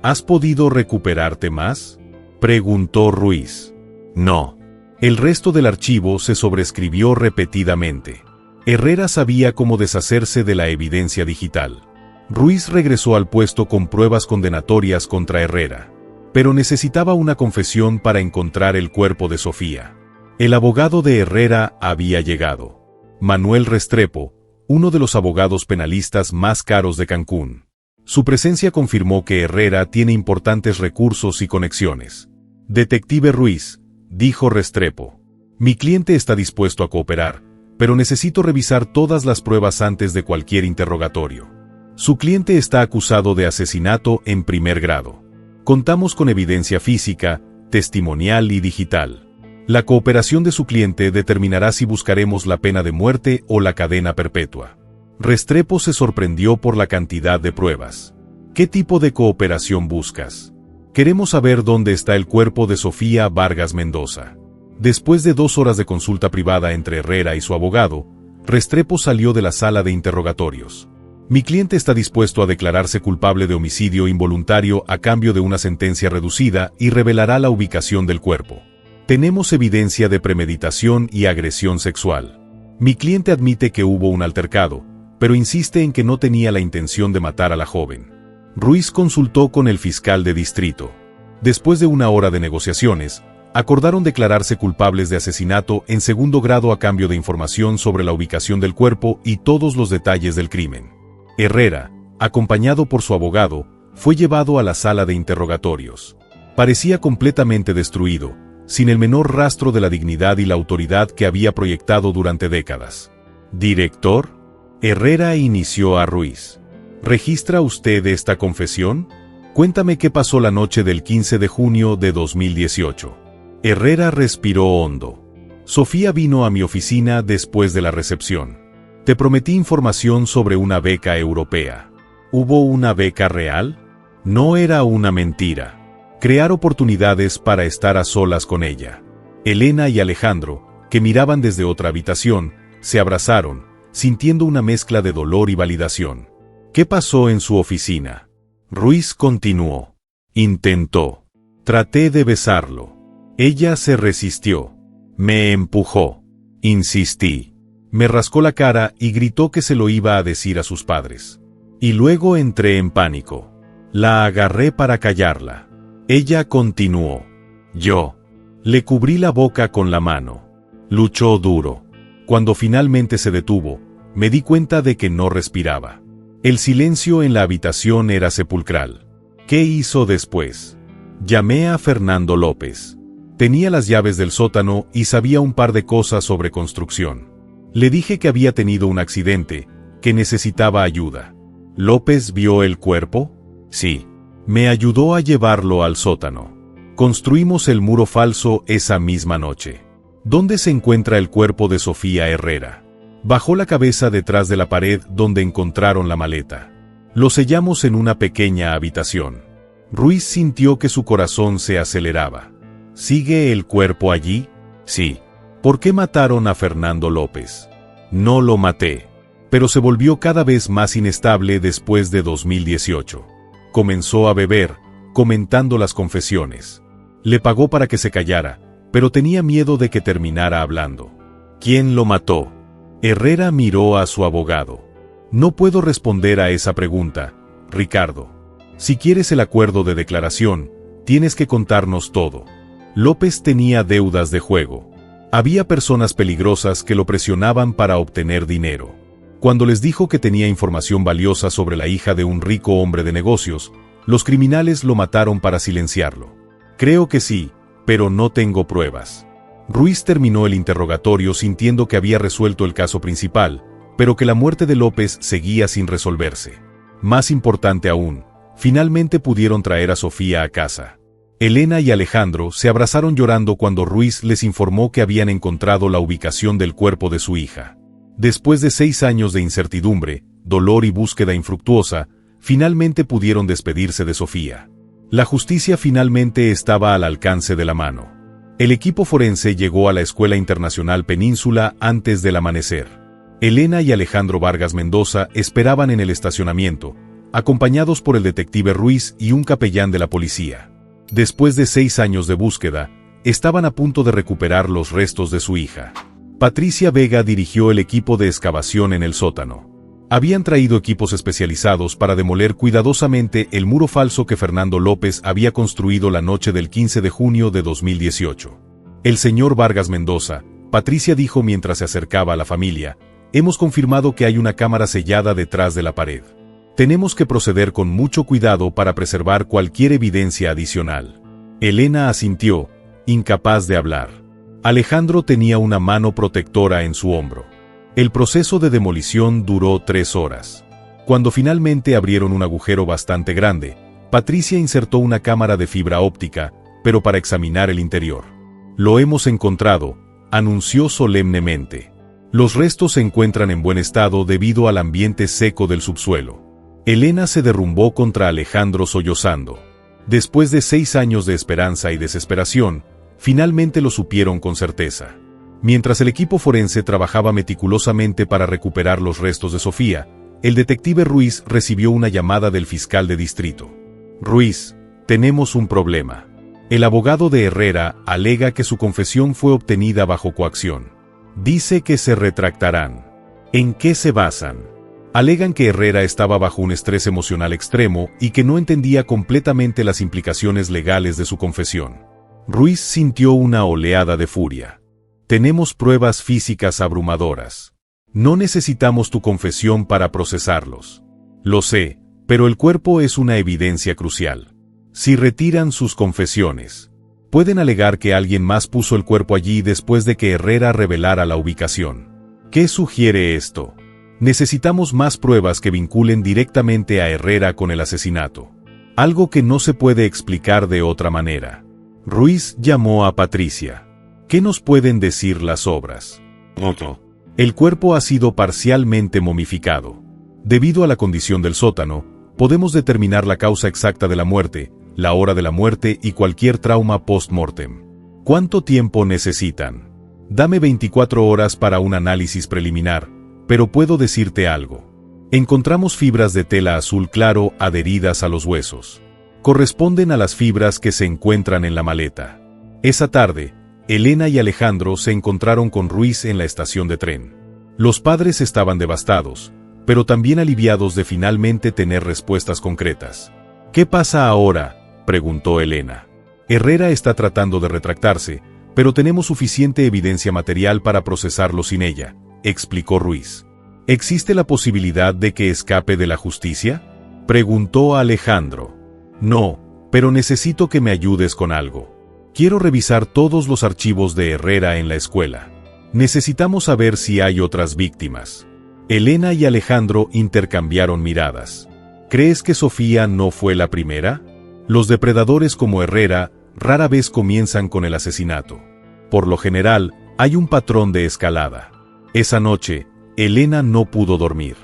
Speaker 1: ¿Has podido recuperarte más?, preguntó Ruiz. No. El resto del archivo se sobreescribió repetidamente. Herrera sabía cómo deshacerse de la evidencia digital. Ruiz regresó al puesto con pruebas condenatorias contra Herrera. Pero necesitaba una confesión para encontrar el cuerpo de Sofía. El abogado de Herrera había llegado. Manuel Restrepo, uno de los abogados penalistas más caros de Cancún. Su presencia confirmó que Herrera tiene importantes recursos y conexiones. Detective Ruiz, dijo Restrepo. Mi cliente está dispuesto a cooperar, pero necesito revisar todas las pruebas antes de cualquier interrogatorio. Su cliente está acusado de asesinato en primer grado. Contamos con evidencia física, testimonial y digital. La cooperación de su cliente determinará si buscaremos la pena de muerte o la cadena perpetua. Restrepo se sorprendió por la cantidad de pruebas. ¿Qué tipo de cooperación buscas? Queremos saber dónde está el cuerpo de Sofía Vargas Mendoza. Después de 2 horas de consulta privada entre Herrera y su abogado, Restrepo salió de la sala de interrogatorios. Mi cliente está dispuesto a declararse culpable de homicidio involuntario a cambio de una sentencia reducida y revelará la ubicación del cuerpo. Tenemos evidencia de premeditación y agresión sexual. Mi cliente admite que hubo un altercado, pero insiste en que no tenía la intención de matar a la joven. Ruiz consultó con el fiscal de distrito. Después de 1 hora de negociaciones, acordaron declararse culpables de asesinato en segundo grado a cambio de información sobre la ubicación del cuerpo y todos los detalles del crimen. Herrera, acompañado por su abogado, fue llevado a la sala de interrogatorios. Parecía completamente destruido, sin el menor rastro de la dignidad y la autoridad que había proyectado durante décadas. ¿Director? Herrera inició a Ruiz. ¿Registra usted esta confesión? Cuéntame qué pasó la noche del 15 de junio de 2018. Herrera respiró hondo. Sofía vino a mi oficina después de la recepción. Te prometí información sobre una beca europea. ¿Hubo una beca real? No era una mentira. Crear oportunidades para estar a solas con ella. Elena y Alejandro, que miraban desde otra habitación, se abrazaron, sintiendo una mezcla de dolor y validación. ¿Qué pasó en su oficina? Ruiz continuó. Intentó. Traté de besarlo. Ella se resistió. Me empujó. Insistí. Me rascó la cara y gritó que se lo iba a decir a sus padres. Y luego entré en pánico. La agarré para callarla. Ella continuó. Yo le cubrí la boca con la mano. Luchó duro. Cuando finalmente se detuvo, me di cuenta de que no respiraba. El silencio en la habitación era sepulcral. ¿Qué hizo después? Llamé a Fernando López. Tenía las llaves del sótano y sabía un par de cosas sobre construcción. Le dije que había tenido un accidente, que necesitaba ayuda. ¿López vio el cuerpo? Sí. Me ayudó a llevarlo al sótano. Construimos el muro falso esa misma noche. ¿Dónde se encuentra el cuerpo de Sofía Herrera? Bajó la cabeza detrás de la pared donde encontraron la maleta. Lo sellamos en una pequeña habitación. Ruiz sintió que su corazón se aceleraba. ¿Sigue el cuerpo allí? Sí. ¿Por qué mataron a Fernando López? No lo maté. Pero se volvió cada vez más inestable después de 2018. Comenzó a beber, comentando las confesiones. Le pagó para que se callara, pero tenía miedo de que terminara hablando. ¿Quién lo mató? Herrera miró a su abogado. No puedo responder a esa pregunta, Ricardo. Si quieres el acuerdo de declaración, tienes que contarnos todo. López tenía deudas de juego. Había personas peligrosas que lo presionaban para obtener dinero. Cuando les dijo que tenía información valiosa sobre la hija de un rico hombre de negocios, los criminales lo mataron para silenciarlo. Creo que sí, pero no tengo pruebas. Ruiz terminó el interrogatorio sintiendo que había resuelto el caso principal, pero que la muerte de López seguía sin resolverse. Más importante aún, finalmente pudieron traer a Sofía a casa. Elena y Alejandro se abrazaron llorando cuando Ruiz les informó que habían encontrado la ubicación del cuerpo de su hija. Después de 6 años de incertidumbre, dolor y búsqueda infructuosa, finalmente pudieron despedirse de Sofía. La justicia finalmente estaba al alcance de la mano. El equipo forense llegó a la Escuela Internacional Península antes del amanecer. Elena y Alejandro Vargas Mendoza esperaban en el estacionamiento, acompañados por el detective Ruiz y un capellán de la policía. Después de 6 años de búsqueda, estaban a punto de recuperar los restos de su hija. Patricia Vega dirigió el equipo de excavación en el sótano. Habían traído equipos especializados para demoler cuidadosamente el muro falso que Fernando López había construido la noche del 15 de junio de 2018. El señor Vargas Mendoza, Patricia dijo mientras se acercaba a la familia, hemos confirmado que hay una cámara sellada detrás de la pared. Tenemos que proceder con mucho cuidado para preservar cualquier evidencia adicional. Elena asintió, incapaz de hablar. Alejandro tenía una mano protectora en su hombro. El proceso de demolición duró 3 horas. Cuando finalmente abrieron un agujero bastante grande, Patricia insertó una cámara de fibra óptica, pero para examinar el interior. Lo hemos encontrado, anunció solemnemente. Los restos se encuentran en buen estado debido al ambiente seco del subsuelo. Elena se derrumbó contra Alejandro sollozando. Después de 6 años de esperanza y desesperación, finalmente lo supieron con certeza. Mientras el equipo forense trabajaba meticulosamente para recuperar los restos de Sofía, el detective Ruiz recibió una llamada del fiscal de distrito. Ruiz, tenemos un problema. El abogado de Herrera alega que su confesión fue obtenida bajo coacción. Dice que se retractarán. ¿En qué se basan? Alegan que Herrera estaba bajo un estrés emocional extremo y que no entendía completamente las implicaciones legales de su confesión. Ruiz sintió una oleada de furia. Tenemos pruebas físicas abrumadoras. No necesitamos tu confesión para procesarlos. Lo sé, pero el cuerpo es una evidencia crucial. Si retiran sus confesiones, pueden alegar que alguien más puso el cuerpo allí después de que Herrera revelara la ubicación. ¿Qué sugiere esto? Necesitamos más pruebas que vinculen directamente a Herrera con el asesinato. Algo que no se puede explicar de otra manera. Ruiz llamó a Patricia. ¿Qué nos pueden decir las obras? El cuerpo ha sido parcialmente momificado. Debido a la condición del sótano, podemos determinar la causa exacta de la muerte, la hora de la muerte y cualquier trauma post-mortem. ¿Cuánto tiempo necesitan? Dame 24 horas para un análisis preliminar, pero puedo decirte algo. Encontramos fibras de tela azul claro adheridas a los huesos. Corresponden a las fibras que se encuentran en la maleta. Esa tarde, Elena y Alejandro se encontraron con Ruiz en la estación de tren. Los padres estaban devastados, pero también aliviados de finalmente tener respuestas concretas. ¿Qué pasa ahora?, preguntó Elena. Herrera está tratando de retractarse, pero tenemos suficiente evidencia material para procesarlo sin ella, explicó Ruiz. ¿Existe la posibilidad de que escape de la justicia?, preguntó Alejandro. No, pero necesito que me ayudes con algo. Quiero revisar todos los archivos de Herrera en la escuela. Necesitamos saber si hay otras víctimas. Elena y Alejandro intercambiaron miradas. ¿Crees que Sofía no fue la primera? Los depredadores como Herrera rara vez comienzan con el asesinato. Por lo general, hay un patrón de escalada. Esa noche, Elena no pudo dormir.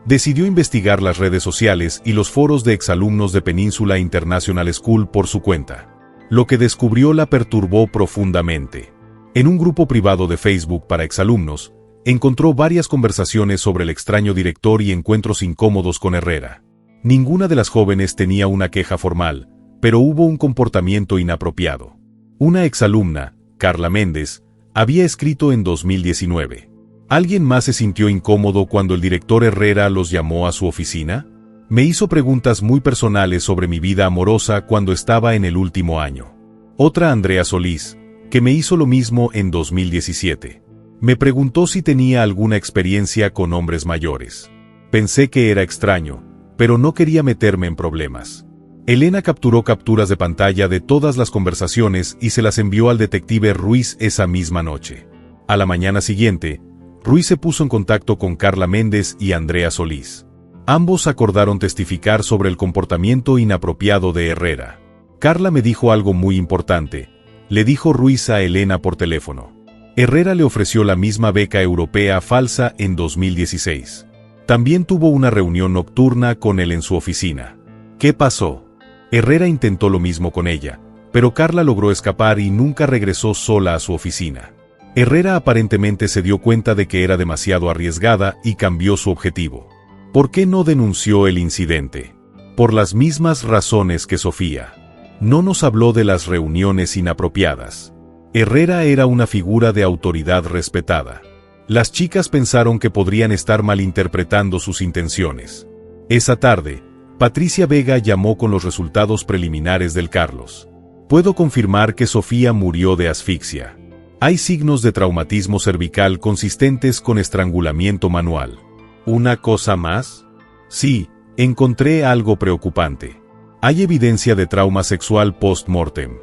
Speaker 1: Decidió investigar las redes sociales y los foros de exalumnos de Península International School por su cuenta. Lo que descubrió la perturbó profundamente. En un grupo privado de Facebook para exalumnos, encontró varias conversaciones sobre el extraño director y encuentros incómodos con Herrera. Ninguna de las jóvenes tenía una queja formal, pero hubo un comportamiento inapropiado. Una exalumna, Carla Méndez, había escrito en 2019. ¿Alguien más se sintió incómodo cuando el director Herrera los llamó a su oficina? Me hizo preguntas muy personales sobre mi vida amorosa cuando estaba en el último año. Otra Andrea Solís, que me hizo lo mismo en 2017. Me preguntó si tenía alguna experiencia con hombres mayores. Pensé que era extraño, pero no quería meterme en problemas. Elena capturó capturas de pantalla de todas las conversaciones y se las envió al detective Ruiz esa misma noche. A la mañana siguiente, Ruiz se puso en contacto con Carla Méndez y Andrea Solís. Ambos acordaron testificar sobre el comportamiento inapropiado de Herrera. Carla me dijo algo muy importante, le dijo Ruiz a Elena por teléfono. Herrera le ofreció la misma beca europea falsa en 2016. También tuvo una reunión nocturna con él en su oficina. ¿Qué pasó? Herrera intentó lo mismo con ella, pero Carla logró escapar y nunca regresó sola a su oficina. Herrera aparentemente se dio cuenta de que era demasiado arriesgada y cambió su objetivo. ¿Por qué no denunció el incidente? Por las mismas razones que Sofía. No nos habló de las reuniones inapropiadas. Herrera era una figura de autoridad respetada. Las chicas pensaron que podrían estar malinterpretando sus intenciones. Esa tarde, Patricia Vega llamó con los resultados preliminares del Carlos. Puedo confirmar que Sofía murió de asfixia. Hay signos de traumatismo cervical consistentes con estrangulamiento manual. ¿Una cosa más? Sí, encontré algo preocupante. Hay evidencia de trauma sexual post-mortem.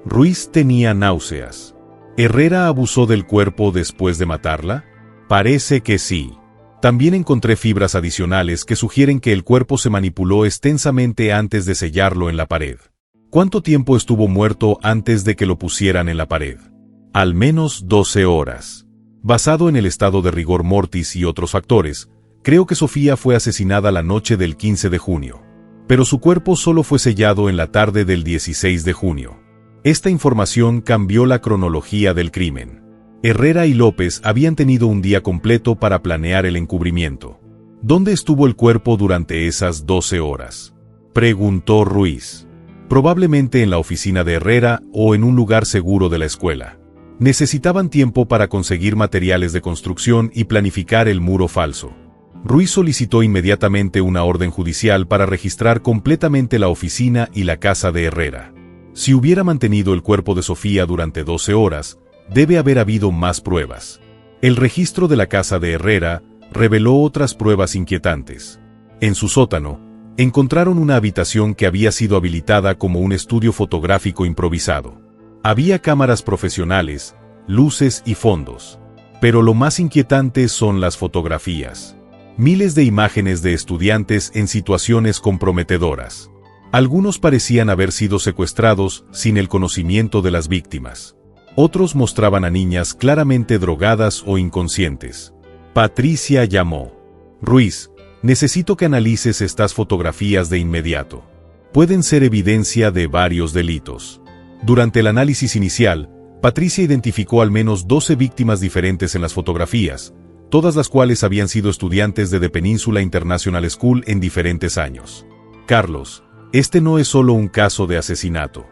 Speaker 1: Ruiz tenía náuseas. ¿Herrera abusó del cuerpo después de matarla? Parece que sí. También encontré fibras adicionales que sugieren que el cuerpo se manipuló extensamente antes de sellarlo en la pared. ¿Cuánto tiempo estuvo muerto antes de que lo pusieran en la pared? Al menos 12 horas. Basado en el estado de rigor mortis y otros factores, creo que Sofía fue asesinada la noche del 15 de junio. Pero su cuerpo solo fue sellado en la tarde del 16 de junio. Esta información cambió la cronología del crimen. Herrera y López habían tenido un día completo para planear el encubrimiento. ¿Dónde estuvo el cuerpo durante esas 12 horas? Preguntó Ruiz. Probablemente en la oficina de Herrera o en un lugar seguro de la escuela. Necesitaban tiempo para conseguir materiales de construcción y planificar el muro falso. Ruiz solicitó inmediatamente una orden judicial para registrar completamente la oficina y la casa de Herrera. Si hubiera mantenido el cuerpo de Sofía durante 12 horas, debe haber habido más pruebas. El registro de la casa de Herrera reveló otras pruebas inquietantes. En su sótano, encontraron una habitación que había sido habilitada como un estudio fotográfico improvisado. Había cámaras profesionales, luces y fondos. Pero lo más inquietante son las fotografías. Miles de imágenes de estudiantes en situaciones comprometedoras. Algunos parecían haber sido secuestrados sin el conocimiento de las víctimas. Otros mostraban a niñas claramente drogadas o inconscientes. Patricia llamó. Ruiz, necesito que analices estas fotografías de inmediato. Pueden ser evidencia de varios delitos. Durante el análisis inicial, Patricia identificó al menos 12 víctimas diferentes en las fotografías, todas las cuales habían sido estudiantes de The Península International School en diferentes años. Carlos, este no es solo un caso de asesinato.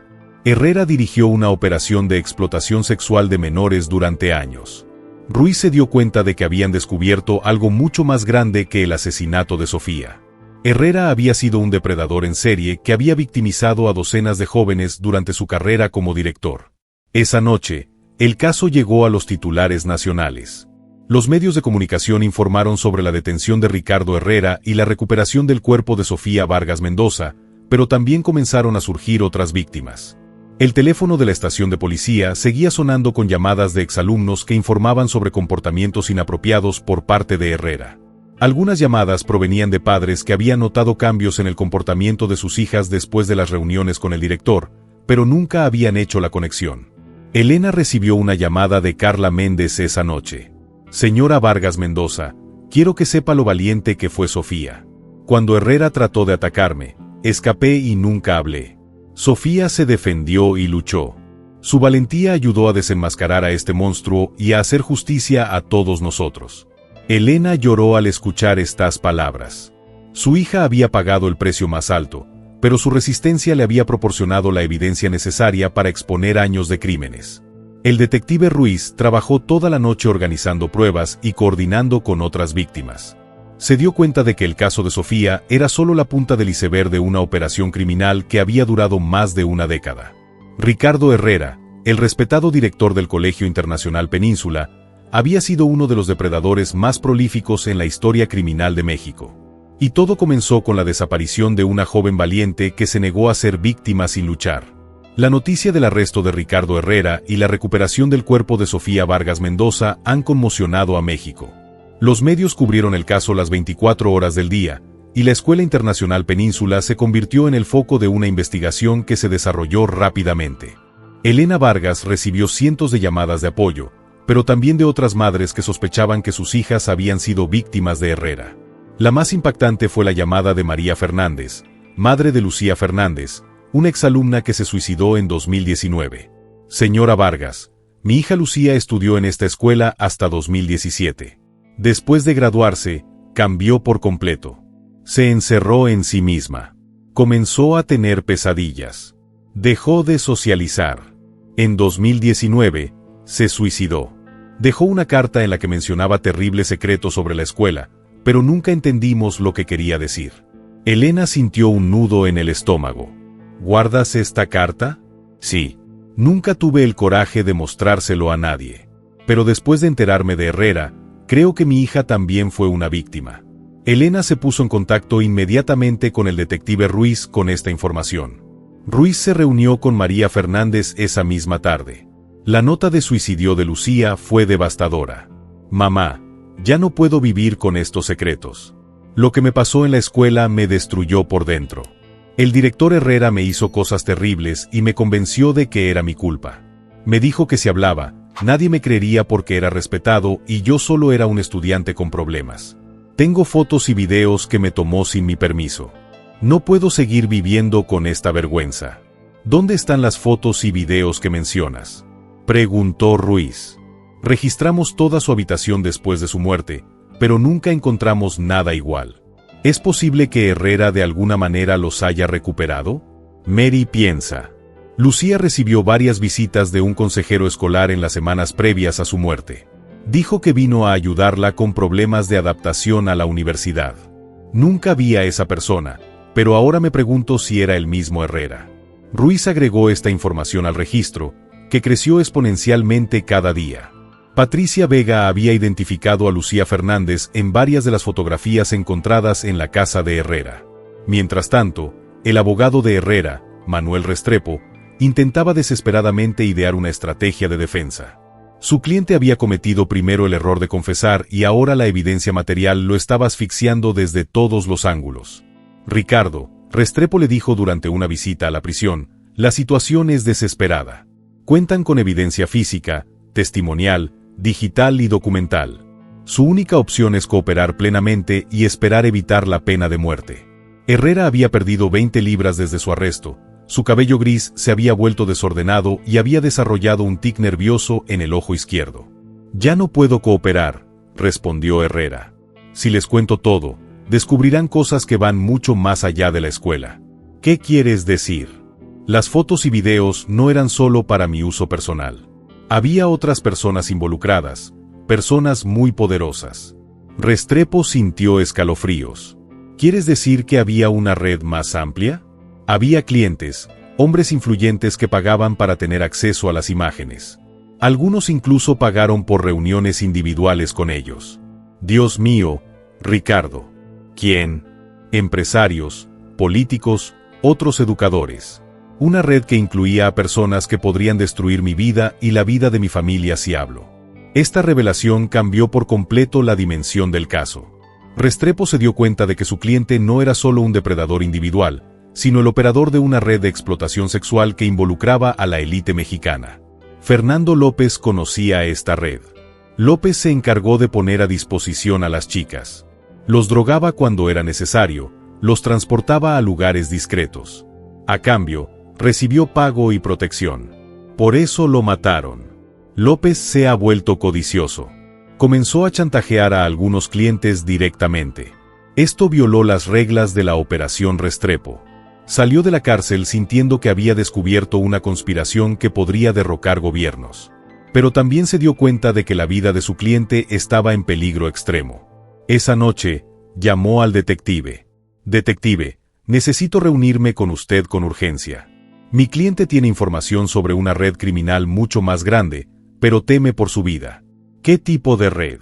Speaker 1: Herrera dirigió una operación de explotación sexual de menores durante años. Ruiz se dio cuenta de que habían descubierto algo mucho más grande que el asesinato de Sofía. Herrera había sido un depredador en serie que había victimizado a docenas de jóvenes durante su carrera como director. Esa noche, el caso llegó a los titulares nacionales. Los medios de comunicación informaron sobre la detención de Ricardo Herrera y la recuperación del cuerpo de Sofía Vargas Mendoza, pero también comenzaron a surgir otras víctimas. El teléfono de la estación de policía seguía sonando con llamadas de exalumnos que informaban sobre comportamientos inapropiados por parte de Herrera. Algunas llamadas provenían de padres que habían notado cambios en el comportamiento de sus hijas después de las reuniones con el director, pero nunca habían hecho la conexión. Elena recibió una llamada de Carla Méndez esa noche. Señora Vargas Mendoza, Quiero que sepa lo valiente que fue Sofía. Cuando Herrera trató de atacarme, escapé y nunca hablé. Sofía se defendió y luchó. Su valentía ayudó a desenmascarar a este monstruo y a hacer justicia a todos nosotros. Elena lloró al escuchar estas palabras. Su hija había pagado el precio más alto, pero su resistencia le había proporcionado la evidencia necesaria para exponer años de crímenes. El detective Ruiz trabajó toda la noche organizando pruebas y coordinando con otras víctimas. Se dio cuenta de que el caso de Sofía era solo la punta del iceberg de una operación criminal que había durado más de una década. Ricardo Herrera, el respetado director del Colegio Internacional Península, había sido uno de los depredadores más prolíficos en la historia criminal de México. Y todo comenzó con la desaparición de una joven valiente que se negó a ser víctima sin luchar. La noticia del arresto de Ricardo Herrera y la recuperación del cuerpo de Sofía Vargas Mendoza han conmocionado a México. Los medios cubrieron el caso las 24 horas del día, y la Escuela Internacional Península se convirtió en el foco de una investigación que se desarrolló rápidamente. Elena Vargas recibió cientos de llamadas de apoyo, pero también de otras madres que sospechaban que sus hijas habían sido víctimas de Herrera. La más impactante fue la llamada de María Fernández, madre de Lucía Fernández, una exalumna que se suicidó en 2019. Señora Vargas, mi hija Lucía estudió en esta escuela hasta 2017. Después de graduarse, cambió por completo. Se encerró en sí misma. Comenzó a tener pesadillas. Dejó de socializar. En 2019, se suicidó. Dejó una carta en la que mencionaba terribles secretos sobre la escuela, pero nunca entendimos lo que quería decir. Elena sintió un nudo en el estómago. ¿Guardas esta carta? Sí. Nunca tuve el coraje de mostrárselo a nadie. Pero después de enterarme de Herrera, creo que mi hija también fue una víctima. Elena se puso en contacto inmediatamente con el detective Ruiz con esta información. Ruiz se reunió con María Fernández esa misma tarde. La nota de suicidio de Lucía fue devastadora. Mamá, ya no puedo vivir con estos secretos. Lo que me pasó en la escuela me destruyó por dentro. El director Herrera me hizo cosas terribles y me convenció de que era mi culpa. Me dijo que si hablaba, nadie me creería porque era respetado y yo solo era un estudiante con problemas. Tengo fotos y videos que me tomó sin mi permiso. No puedo seguir viviendo con esta vergüenza. ¿Dónde están las fotos y videos que mencionas?, preguntó Ruiz. Registramos toda su habitación después de su muerte, pero nunca encontramos nada igual. ¿Es posible que Herrera de alguna manera los haya recuperado? Mary piensa. Lucía recibió varias visitas de un consejero escolar en las semanas previas a su muerte. Dijo que vino a ayudarla con problemas de adaptación a la universidad. Nunca vi a esa persona, pero ahora me pregunto si era el mismo Herrera. Ruiz agregó esta información al registro, que creció exponencialmente cada día. Patricia Vega había identificado a Lucía Fernández en varias de las fotografías encontradas en la casa de Herrera. Mientras tanto, el abogado de Herrera, Manuel Restrepo, intentaba desesperadamente idear una estrategia de defensa. Su cliente había cometido primero el error de confesar y ahora la evidencia material lo estaba asfixiando desde todos los ángulos. Ricardo, Restrepo le dijo durante una visita a la prisión, la situación es desesperada. Cuentan con evidencia física, testimonial, digital y documental. Su única opción es cooperar plenamente y esperar evitar la pena de muerte. Herrera había perdido 20 libras desde su arresto, su cabello gris se había vuelto desordenado y había desarrollado un tic nervioso en el ojo izquierdo. Ya no puedo cooperar, respondió Herrera. Si les cuento todo, descubrirán cosas que van mucho más allá de la escuela. ¿Qué quieres decir? Las fotos y videos no eran solo para mi uso personal. Había otras personas involucradas, personas muy poderosas. Restrepo sintió escalofríos. ¿Quieres decir que había una red más amplia? Había clientes, hombres influyentes que pagaban para tener acceso a las imágenes. Algunos incluso pagaron por reuniones individuales con ellos. Dios mío, Ricardo. ¿Quién? Empresarios, políticos, otros educadores. Una red que incluía a personas que podrían destruir mi vida y la vida de mi familia si hablo. Esta revelación cambió por completo la dimensión del caso. Restrepo se dio cuenta de que su cliente no era solo un depredador individual, sino el operador de una red de explotación sexual que involucraba a la élite mexicana. Fernando López conocía esta red. López se encargó de poner a disposición a las chicas. Los drogaba cuando era necesario, los transportaba a lugares discretos. A cambio, recibió pago y protección. Por eso lo mataron. López se ha vuelto codicioso. Comenzó a chantajear a algunos clientes directamente. Esto violó las reglas de la Operación Restrepo. Salió de la cárcel sintiendo que había descubierto una conspiración que podría derrocar gobiernos. Pero también se dio cuenta de que la vida de su cliente estaba en peligro extremo. Esa noche, llamó al detective. «Detective, necesito reunirme con usted con urgencia. Mi cliente tiene información sobre una red criminal mucho más grande, pero teme por su vida». ¿Qué tipo de red?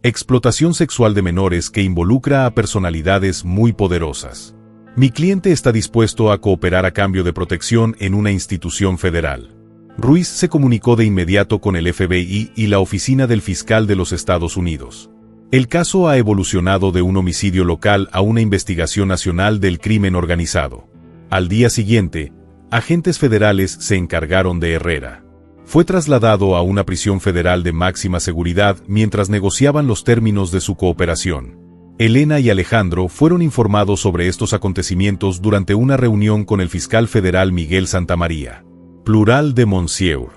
Speaker 1: Explotación sexual de menores que involucra a personalidades muy poderosas. Mi cliente está dispuesto a cooperar a cambio de protección en una institución federal. Ruiz se comunicó de inmediato con el FBI y la Oficina del Fiscal de los Estados Unidos. El caso ha evolucionado de un homicidio local a una investigación nacional del crimen organizado. Al día siguiente, agentes federales se encargaron de Herrera. Fue trasladado a una prisión federal de máxima seguridad mientras negociaban los términos de su cooperación. Elena y Alejandro fueron informados sobre estos acontecimientos durante una reunión con el fiscal federal Miguel Santamaría. Plural de Monsieur.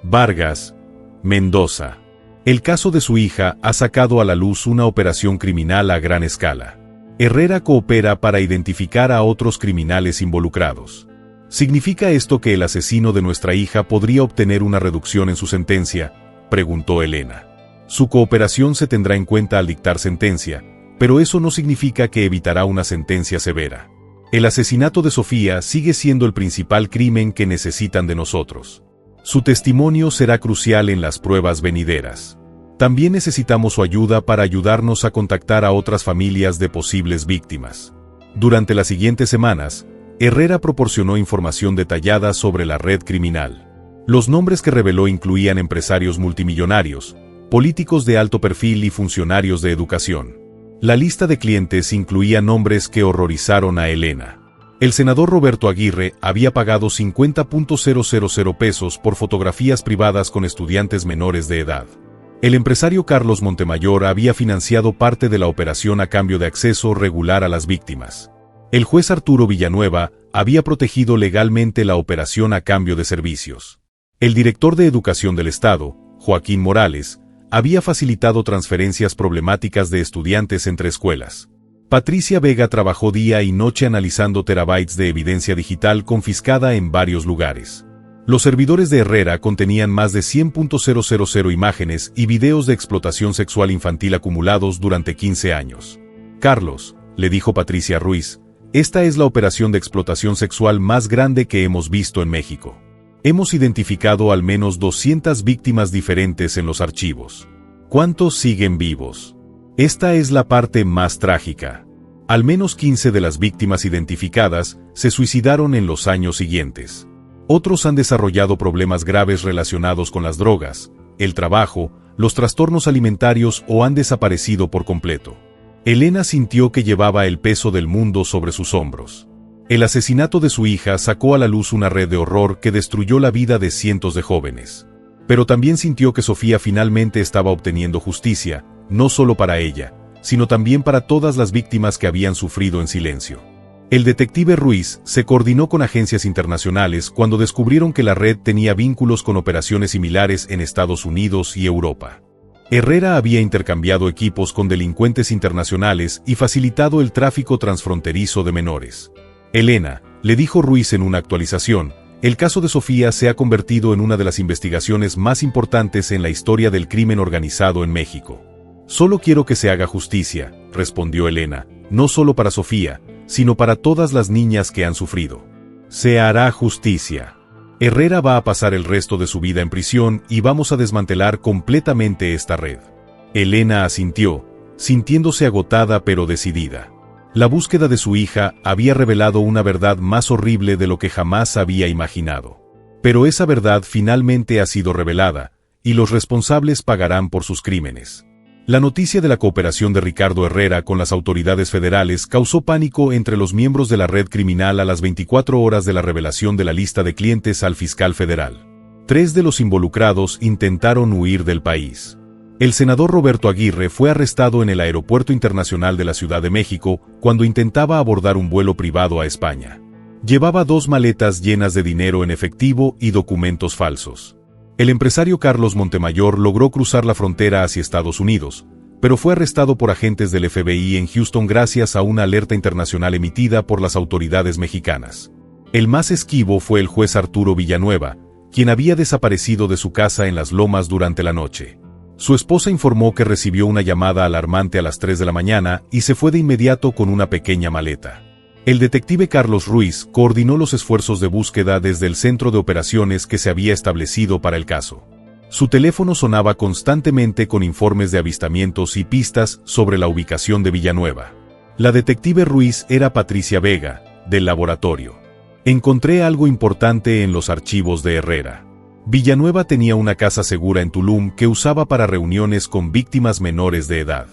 Speaker 1: Vargas, Mendoza. El caso de su hija ha sacado a la luz una operación criminal a gran escala. Herrera coopera para identificar a otros criminales involucrados. ¿Significa esto que el asesino de nuestra hija podría obtener una reducción en su sentencia?, preguntó Elena. Su cooperación se tendrá en cuenta al dictar sentencia, pero eso no significa que evitará una sentencia severa. El asesinato de Sofía sigue siendo el principal crimen que necesitan de nosotros. Su testimonio será crucial en las pruebas venideras. También necesitamos su ayuda para ayudarnos a contactar a otras familias de posibles víctimas. Durante las siguientes semanas, Herrera proporcionó información detallada sobre la red criminal. Los nombres que reveló incluían empresarios multimillonarios, políticos de alto perfil y funcionarios de educación. La lista de clientes incluía nombres que horrorizaron a Elena. El senador Roberto Aguirre había pagado 50.000 pesos por fotografías privadas con estudiantes menores de edad. El empresario Carlos Montemayor había financiado parte de la operación a cambio de acceso regular a las víctimas. El juez Arturo Villanueva había protegido legalmente la operación a cambio de servicios. El director de Educación del Estado, Joaquín Morales, había facilitado transferencias problemáticas de estudiantes entre escuelas. Patricia Vega trabajó día y noche analizando terabytes de evidencia digital confiscada en varios lugares. Los servidores de Herrera contenían más de 100.000 imágenes y videos de explotación sexual infantil acumulados durante 15 años. «Carlos», le dijo Patricia Ruiz, «esta es la operación de explotación sexual más grande que hemos visto en México. Hemos identificado al menos 200 víctimas diferentes en los archivos. ¿Cuántos siguen vivos? Esta es la parte más trágica. Al menos 15 de las víctimas identificadas se suicidaron en los años siguientes. Otros han desarrollado problemas graves relacionados con las drogas, el trabajo, los trastornos alimentarios o han desaparecido por completo». Elena sintió que llevaba el peso del mundo sobre sus hombros. El asesinato de su hija sacó a la luz una red de horror que destruyó la vida de cientos de jóvenes. Pero también sintió que Sofía finalmente estaba obteniendo justicia, no solo para ella, sino también para todas las víctimas que habían sufrido en silencio. El detective Ruiz se coordinó con agencias internacionales cuando descubrieron que la red tenía vínculos con operaciones similares en Estados Unidos y Europa. Herrera había intercambiado equipos con delincuentes internacionales y facilitado el tráfico transfronterizo de menores. «Elena», le dijo Ruiz en una actualización, «el caso de Sofía se ha convertido en una de las investigaciones más importantes en la historia del crimen organizado en México». «Solo quiero que se haga justicia», respondió Elena, «no solo para Sofía, sino para todas las niñas que han sufrido. Se hará justicia. Herrera va a pasar el resto de su vida en prisión y vamos a desmantelar completamente esta red». Elena asintió, sintiéndose agotada pero decidida. La búsqueda de su hija había revelado una verdad más horrible de lo que jamás había imaginado. Pero esa verdad finalmente ha sido revelada, y los responsables pagarán por sus crímenes. La noticia de la cooperación de Ricardo Herrera con las autoridades federales causó pánico entre los miembros de la red criminal a las 24 horas de la revelación de la lista de clientes al fiscal federal. 3 de los involucrados intentaron huir del país. El senador Roberto Aguirre fue arrestado en el Aeropuerto Internacional de la Ciudad de México cuando intentaba abordar un vuelo privado a España. Llevaba 2 maletas llenas de dinero en efectivo y documentos falsos. El empresario Carlos Montemayor logró cruzar la frontera hacia Estados Unidos, pero fue arrestado por agentes del FBI en Houston gracias a una alerta internacional emitida por las autoridades mexicanas. El más esquivo fue el juez Arturo Villanueva, quien había desaparecido de su casa en Las Lomas durante la noche. Su esposa informó que recibió una llamada alarmante a las 3 de la mañana y se fue de inmediato con una pequeña maleta. El detective Carlos Ruiz coordinó los esfuerzos de búsqueda desde el centro de operaciones que se había establecido para el caso. Su teléfono sonaba constantemente con informes de avistamientos y pistas sobre la ubicación de Villanueva. La detective Ruiz era Patricia Vega, del laboratorio. Encontré algo importante en los archivos de Herrera. Villanueva tenía una casa segura en Tulum que usaba para reuniones con víctimas menores de edad.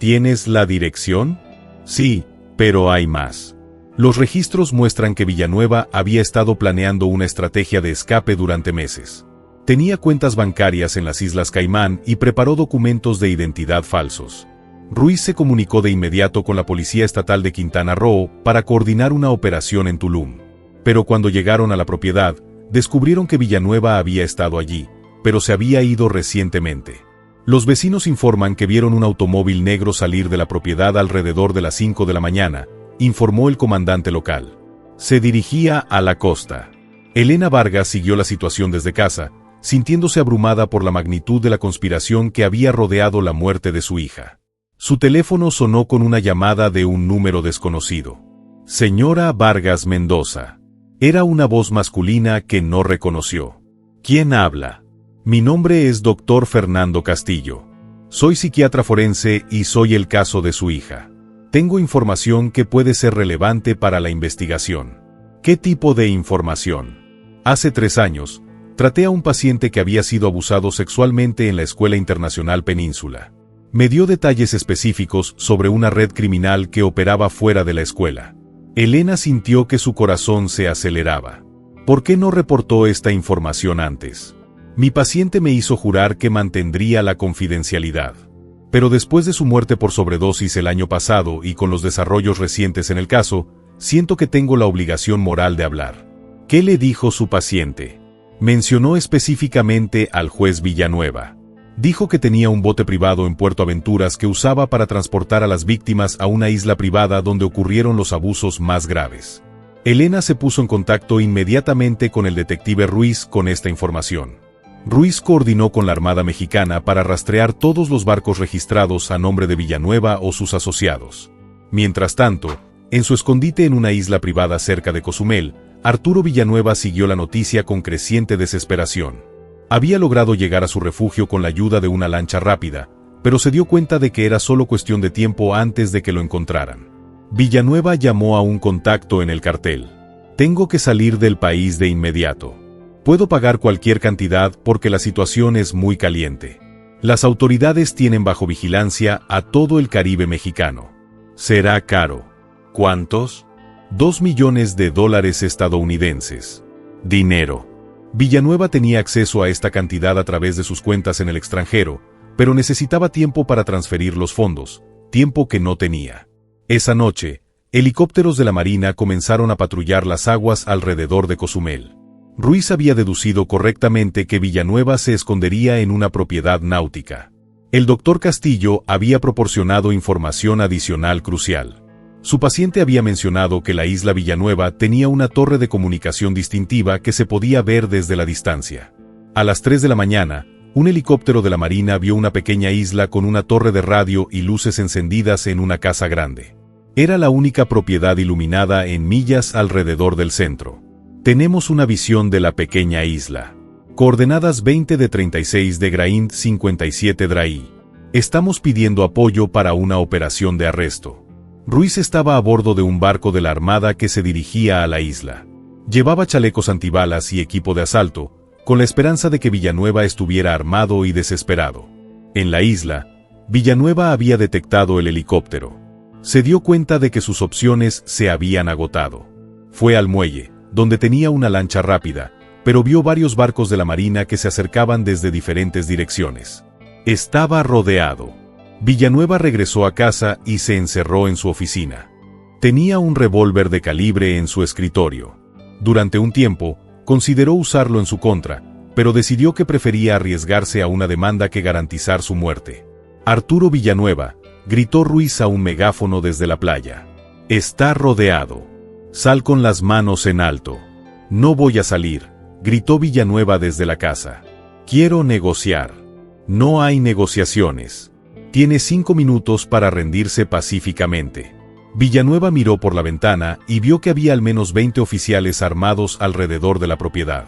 Speaker 1: ¿Tienes la dirección? Sí, pero hay más. Los registros muestran que Villanueva había estado planeando una estrategia de escape durante meses. Tenía cuentas bancarias en las Islas Caimán y preparó documentos de identidad falsos. Ruiz se comunicó de inmediato con la Policía Estatal de Quintana Roo para coordinar una operación en Tulum. Pero cuando llegaron a la propiedad, descubrieron que Villanueva había estado allí, pero se había ido recientemente. Los vecinos informan que vieron un automóvil negro salir de la propiedad alrededor de las 5 de la mañana, informó el comandante local. Se dirigía a la costa. Elena Vargas siguió la situación desde casa, sintiéndose abrumada por la magnitud de la conspiración que había rodeado la muerte de su hija. Su teléfono sonó con una llamada de un número desconocido. Señora Vargas Mendoza. Era una voz masculina que no reconoció. ¿Quién habla? Mi nombre es Dr. Fernando Castillo. Soy psiquiatra forense y soy el caso de su hija. Tengo información que puede ser relevante para la investigación. ¿Qué tipo de información? Hace 3 años, traté a un paciente que había sido abusado sexualmente en la Escuela Internacional Península. Me dio detalles específicos sobre una red criminal que operaba fuera de la escuela. Elena sintió que su corazón se aceleraba. ¿Por qué no reportó esta información antes? Mi paciente me hizo jurar que mantendría la confidencialidad. Pero después de su muerte por sobredosis el año pasado y con los desarrollos recientes en el caso, siento que tengo la obligación moral de hablar. ¿Qué le dijo su paciente? Mencionó específicamente al juez Villanueva. Dijo que tenía un bote privado en Puerto Aventuras que usaba para transportar a las víctimas a una isla privada donde ocurrieron los abusos más graves. Elena se puso en contacto inmediatamente con el detective Ruiz con esta información. Ruiz coordinó con la Armada Mexicana para rastrear todos los barcos registrados a nombre de Villanueva o sus asociados. Mientras tanto, en su escondite en una isla privada cerca de Cozumel, Arturo Villanueva siguió la noticia con creciente desesperación. Había logrado llegar a su refugio con la ayuda de una lancha rápida, pero se dio cuenta de que era solo cuestión de tiempo antes de que lo encontraran. Villanueva llamó a un contacto en el cartel. Tengo que salir del país de inmediato. Puedo pagar cualquier cantidad porque la situación es muy caliente. Las autoridades tienen bajo vigilancia a todo el Caribe mexicano. Será caro. ¿Cuántos? $2 millones estadounidenses. Dinero. Villanueva tenía acceso a esta cantidad a través de sus cuentas en el extranjero, pero necesitaba tiempo para transferir los fondos, tiempo que no tenía. Esa noche, helicópteros de la Marina comenzaron a patrullar las aguas alrededor de Cozumel. Ruiz había deducido correctamente que Villanueva se escondería en una propiedad náutica. El doctor Castillo había proporcionado información adicional crucial. Su paciente había mencionado que la isla Villanueva tenía una torre de comunicación distintiva que se podía ver desde la distancia. A las 3 de la mañana, un helicóptero de la Marina vio una pequeña isla con una torre de radio y luces encendidas en una casa grande. Era la única propiedad iluminada en millas alrededor del centro. Tenemos una visión de la pequeña isla. Coordenadas 20 de 36 de Graín 57 Draí. Estamos pidiendo apoyo para una operación de arresto. Ruiz estaba a bordo de un barco de la Armada que se dirigía a la isla. Llevaba chalecos antibalas y equipo de asalto, con la esperanza de que Villanueva estuviera armado y desesperado. En la isla, Villanueva había detectado el helicóptero. Se dio cuenta de que sus opciones se habían agotado. Fue al muelle, donde tenía una lancha rápida, pero vio varios barcos de la Marina que se acercaban desde diferentes direcciones. Estaba rodeado. Villanueva regresó a casa y se encerró en su oficina. Tenía un revólver de calibre en su escritorio. Durante un tiempo, consideró usarlo en su contra, pero decidió que prefería arriesgarse a una demanda que garantizar su muerte. Arturo Villanueva, gritó Ruiz a un megáfono desde la playa. Está rodeado. Sal con las manos en alto. No voy a salir, gritó Villanueva desde la casa. Quiero negociar. No hay negociaciones. Tiene 5 minutos para rendirse pacíficamente. Villanueva miró por la ventana y vio que había al menos 20 oficiales armados alrededor de la propiedad.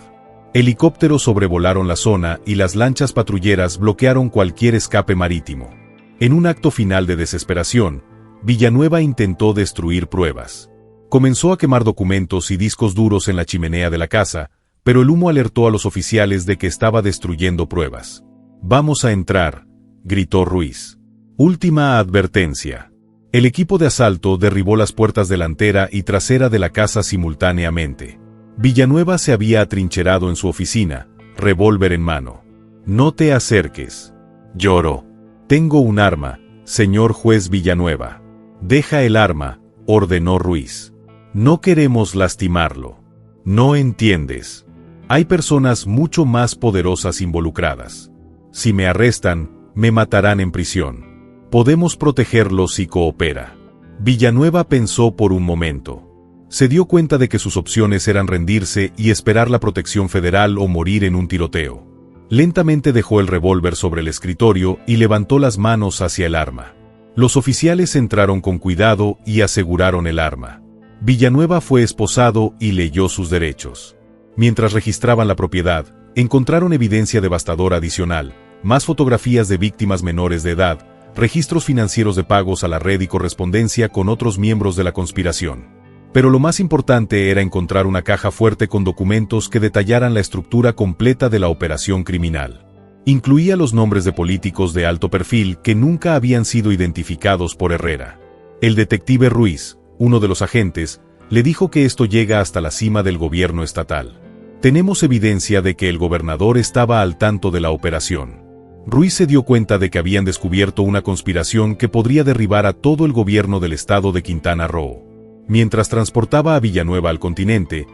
Speaker 1: Helicópteros sobrevolaron la zona y las lanchas patrulleras bloquearon cualquier escape marítimo. En un acto final de desesperación, Villanueva intentó destruir pruebas. Comenzó a quemar documentos y discos duros en la chimenea de la casa, pero el humo alertó a los oficiales de que estaba destruyendo pruebas. «Vamos a entrar», gritó Ruiz. Última advertencia. El equipo de asalto derribó las puertas delantera y trasera de la casa simultáneamente. Villanueva se había atrincherado en su oficina, revólver en mano. «No te acerques», lloró. «Tengo un arma, señor juez Villanueva». «Deja el arma», ordenó Ruiz. «No queremos lastimarlo». «No entiendes. Hay personas mucho más poderosas involucradas. Si me arrestan, me matarán en prisión. Podemos protegerlos si coopera». Villanueva pensó por un momento. Se dio cuenta de que sus opciones eran rendirse y esperar la protección federal o morir en un tiroteo. Lentamente dejó el revólver sobre el escritorio y levantó las manos hacia el arma. Los oficiales entraron con cuidado y aseguraron el arma. Villanueva fue esposado y leyó sus derechos. Mientras registraban la propiedad, encontraron evidencia devastadora adicional, más fotografías de víctimas menores de edad, registros financieros de pagos a la red y correspondencia con otros miembros de la conspiración. Pero lo más importante era encontrar una caja fuerte con documentos que detallaran la estructura completa de la operación criminal. Incluía los nombres de políticos de alto perfil que nunca habían sido identificados por Herrera. El detective Ruiz, uno de los agentes, le dijo que esto llega hasta la cima del gobierno estatal. «Tenemos evidencia de que el gobernador estaba al tanto de la operación». Ruiz se dio cuenta de que habían descubierto una conspiración que podría derribar a todo el gobierno del estado de Quintana Roo. Mientras transportaba a Villanueva al continente,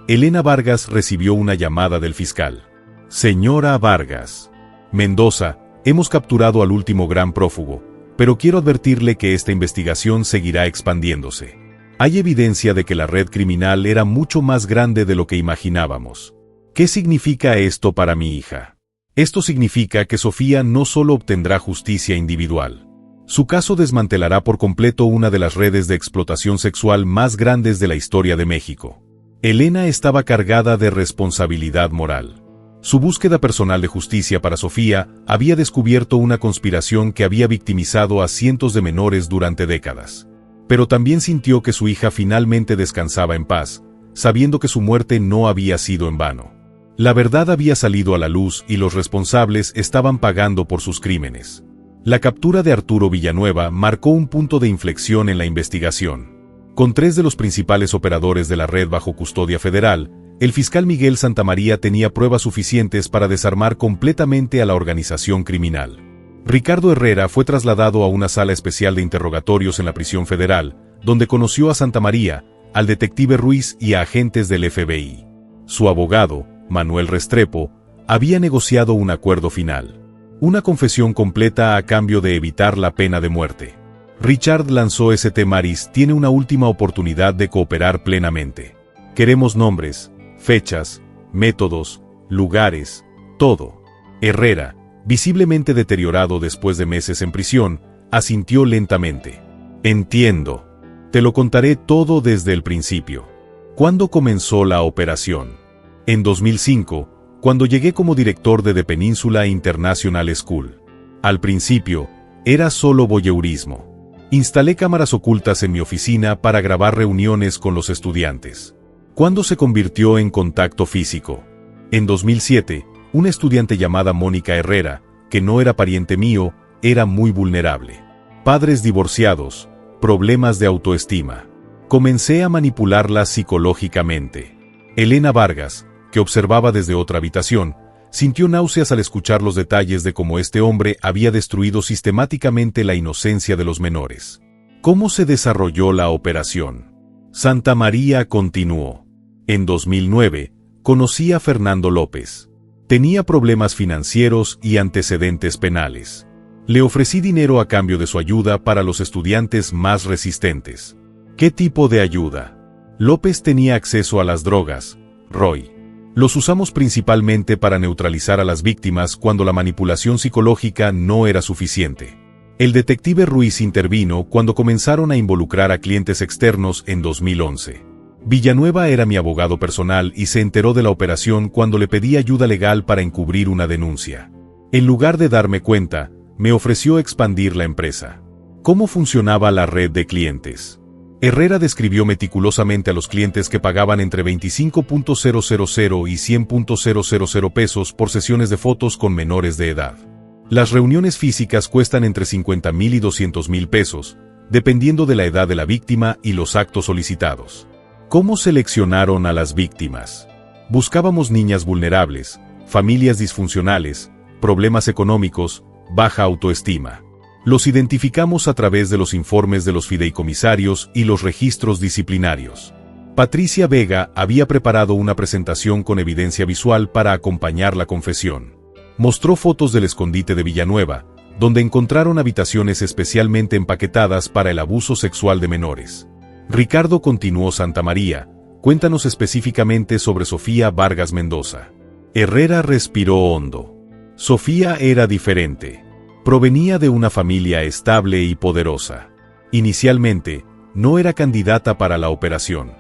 Speaker 1: Elena Vargas recibió una llamada del fiscal. «Señora Vargas. Mendoza, hemos capturado al último gran prófugo, pero quiero advertirle que esta investigación seguirá expandiéndose. Hay evidencia de que la red criminal era mucho más grande de lo que imaginábamos. ¿Qué significa esto para mi hija? Esto significa que Sofía no solo obtendrá justicia individual. Su caso desmantelará por completo una de las redes de explotación sexual más grandes de la historia de México». Elena estaba cargada de responsabilidad moral. Su búsqueda personal de justicia para Sofía había descubierto una conspiración que había victimizado a cientos de menores durante décadas. Pero también sintió que su hija finalmente descansaba en paz, sabiendo que su muerte no había sido en vano. La verdad había salido a la luz y los responsables estaban pagando por sus crímenes. La captura de Arturo Villanueva marcó un punto de inflexión en la investigación. Con 3 de los principales operadores de la red bajo custodia federal, el fiscal Miguel Santamaría tenía pruebas suficientes para desarmar completamente a la organización criminal. Ricardo Herrera fue trasladado a una sala especial de interrogatorios en la prisión federal, donde conoció a Santamaría, al detective Ruiz y a agentes del FBI. Su abogado, Manuel Restrepo, había negociado un acuerdo final. Una confesión completa a cambio de evitar la pena de muerte. Richard lanzó St. Maris tiene una última oportunidad de cooperar plenamente. Queremos nombres, fechas, métodos, lugares, todo. Herrera, visiblemente deteriorado después de meses en prisión, asintió lentamente. Entiendo. Te lo contaré todo desde el principio. ¿Cuándo comenzó la operación? En 2005, cuando llegué como director de The Peninsula International School. Al principio, era solo voyeurismo. Instalé cámaras ocultas en mi oficina para grabar reuniones con los estudiantes. ¿Cuándo se convirtió en contacto físico? En 2007, una estudiante llamada Mónica Herrera, que no era pariente mío, era muy vulnerable. Padres divorciados, problemas de autoestima. Comencé a manipularla psicológicamente. Elena Vargas, que observaba desde otra habitación, Sintió náuseas al escuchar los detalles de cómo este hombre había destruido sistemáticamente la inocencia de los menores. ¿Cómo se desarrolló la operación? Santamaría continuó. En 2009, conocí a Fernando López. Tenía problemas financieros y antecedentes penales. Le ofrecí dinero a cambio de su ayuda para los estudiantes más resistentes. ¿Qué tipo de ayuda? López tenía acceso a las drogas, Roy. Los usamos principalmente para neutralizar a las víctimas cuando la manipulación psicológica no era suficiente. El detective Ruiz intervino cuando comenzaron a involucrar a clientes externos en 2011. Villanueva era mi abogado personal y se enteró de la operación cuando le pedí ayuda legal para encubrir una denuncia. En lugar de darme cuenta, me ofreció expandir la empresa. ¿Cómo funcionaba la red de clientes? Herrera describió meticulosamente a los clientes que pagaban entre 25.000 y 100.000 pesos por sesiones de fotos con menores de edad. Las reuniones físicas cuestan entre 50.000 y 200.000 pesos, dependiendo de la edad de la víctima y los actos solicitados. ¿Cómo seleccionaron a las víctimas? Buscábamos niñas vulnerables, familias disfuncionales, problemas económicos, baja autoestima. Los identificamos a través de los informes de los fideicomisarios y los registros disciplinarios. Patricia Vega había preparado una presentación con evidencia visual para acompañar la confesión. Mostró fotos del escondite de Villanueva, donde encontraron habitaciones especialmente empaquetadas para el abuso sexual de menores. Ricardo continuó Santamaría, cuéntanos específicamente sobre Sofía Vargas Mendoza. Herrera respiró hondo. Sofía era diferente. Provenía de una familia estable y poderosa. Inicialmente, no era candidata para la operación.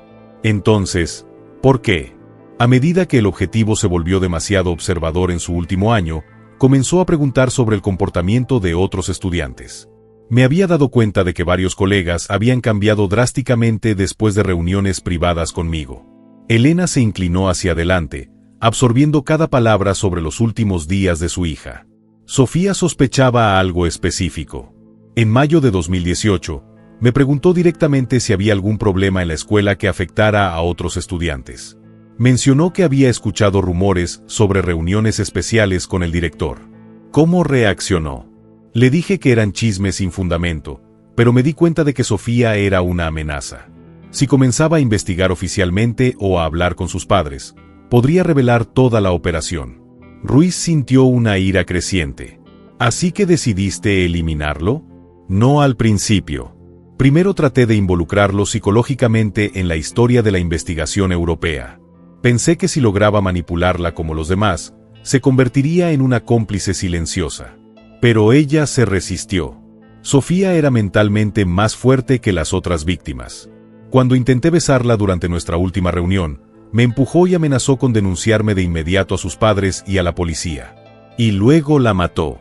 Speaker 1: Entonces, ¿por qué? A medida que el objetivo se volvió demasiado observador en su último año, comenzó a preguntar sobre el comportamiento de otros estudiantes. Me había dado cuenta de que varios colegas habían cambiado drásticamente después de reuniones privadas conmigo. Elena se inclinó hacia adelante, absorbiendo cada palabra sobre los últimos días de su hija. Sofía sospechaba algo específico. En mayo de 2018, me preguntó directamente si había algún problema en la escuela que afectara a otros estudiantes. Mencionó que había escuchado rumores sobre reuniones especiales con el director. ¿Cómo reaccionó? Le dije que eran chismes sin fundamento, pero me di cuenta de que Sofía era una amenaza. Si comenzaba a investigar oficialmente o a hablar con sus padres, podría revelar toda la operación. Ruiz sintió una ira creciente. ¿Así que decidiste eliminarlo? No al principio. Primero traté de involucrarlo psicológicamente en la historia de la investigación europea. Pensé que si lograba manipularla como los demás, se convertiría en una cómplice silenciosa. Pero ella se resistió. Sofía era mentalmente más fuerte que las otras víctimas. Cuando intenté besarla durante nuestra última reunión, me empujó y amenazó con denunciarme de inmediato a sus padres y a la policía. Y luego la mató.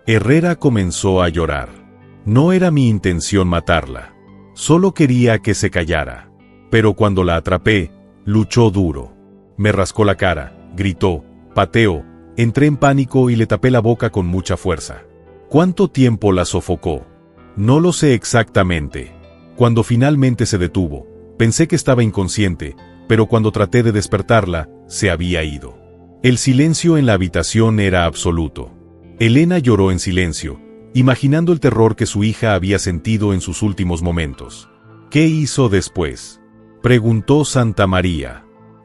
Speaker 1: Herrera comenzó a llorar. No era mi intención matarla. Solo quería que se callara. Pero cuando la atrapé, luchó duro. Me rascó la cara, gritó, pateó, entré en pánico y le tapé la boca con mucha fuerza. ¿Cuánto tiempo la sofocó? No lo sé exactamente. Cuando finalmente se detuvo, pensé que estaba inconsciente, pero cuando traté de despertarla, se había ido. El silencio en la habitación era absoluto. Elena lloró en silencio, imaginando el terror que su hija había sentido en sus últimos momentos. ¿Qué hizo después? Preguntó Santamaría.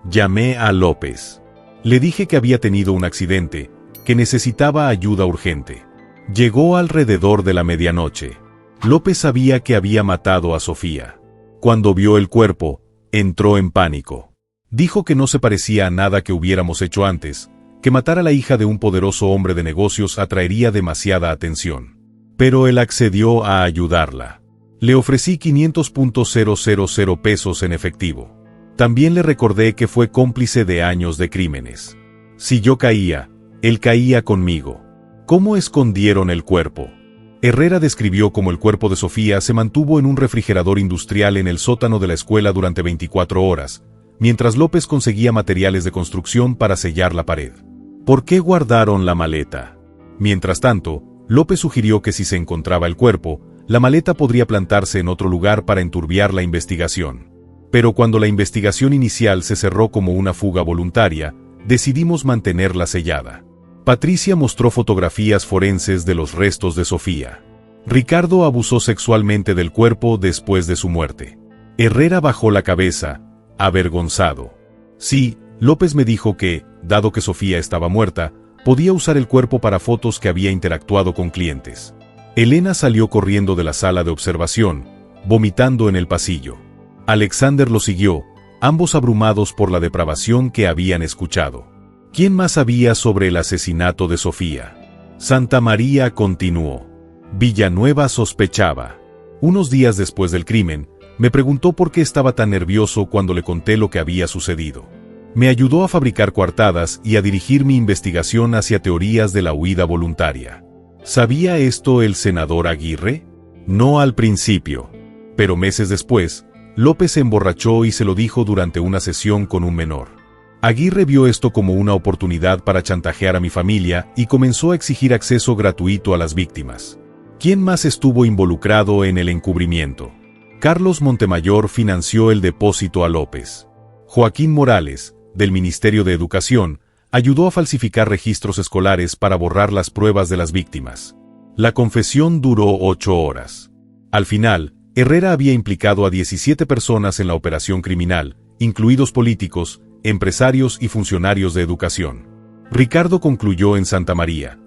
Speaker 1: Llamé a López. Le dije que había tenido un accidente, que necesitaba ayuda urgente. Llegó alrededor de la medianoche. López sabía que había matado a Sofía. Cuando vio el cuerpo, entró en pánico. Dijo que no se parecía a nada que hubiéramos hecho antes, que matar a la hija de un poderoso hombre de negocios atraería demasiada atención. Pero él accedió a ayudarla. Le ofrecí 500.000 pesos en efectivo. También le recordé que fue cómplice de años de crímenes. Si yo caía, él caía conmigo. ¿Cómo escondieron el cuerpo? Herrera describió cómo el cuerpo de Sofía se mantuvo en un refrigerador industrial en el sótano de la escuela durante 24 horas, mientras López conseguía materiales de construcción para sellar la pared. ¿Por qué guardaron la maleta? Mientras tanto, López sugirió que si se encontraba el cuerpo, la maleta podría plantarse en otro lugar para enturbiar la investigación. Pero cuando la investigación inicial se cerró como una fuga voluntaria, decidimos mantenerla sellada. Patricia mostró fotografías forenses de los restos de Sofía. Ricardo abusó sexualmente del cuerpo después de su muerte. Herrera bajó la cabeza, avergonzado. Sí, López me dijo que, dado que Sofía estaba muerta, podía usar el cuerpo para fotos que había interactuado con clientes. Elena salió corriendo de la sala de observación, vomitando en el pasillo. Alexander lo siguió, ambos abrumados por la depravación que habían escuchado. ¿Quién más sabía sobre el asesinato de Sofía? Santa María continuó. Villanueva sospechaba. Unos días después del crimen, me preguntó por qué estaba tan nervioso cuando le conté lo que había sucedido. Me ayudó a fabricar coartadas y a dirigir mi investigación hacia teorías de la huida voluntaria. ¿Sabía esto el senador Aguirre? No al principio. Pero meses después, López se emborrachó y se lo dijo durante una sesión con un menor. Aguirre vio esto como una oportunidad para chantajear a mi familia y comenzó a exigir acceso gratuito a las víctimas. ¿Quién más estuvo involucrado en el encubrimiento? Carlos Montemayor financió el depósito a López. Joaquín Morales, del Ministerio de Educación, ayudó a falsificar registros escolares para borrar las pruebas de las víctimas. La confesión duró 8 horas. Al final, Herrera había implicado a 17 personas en la operación criminal, incluidos políticos, empresarios y funcionarios de educación. Ricardo concluyó en Santa María.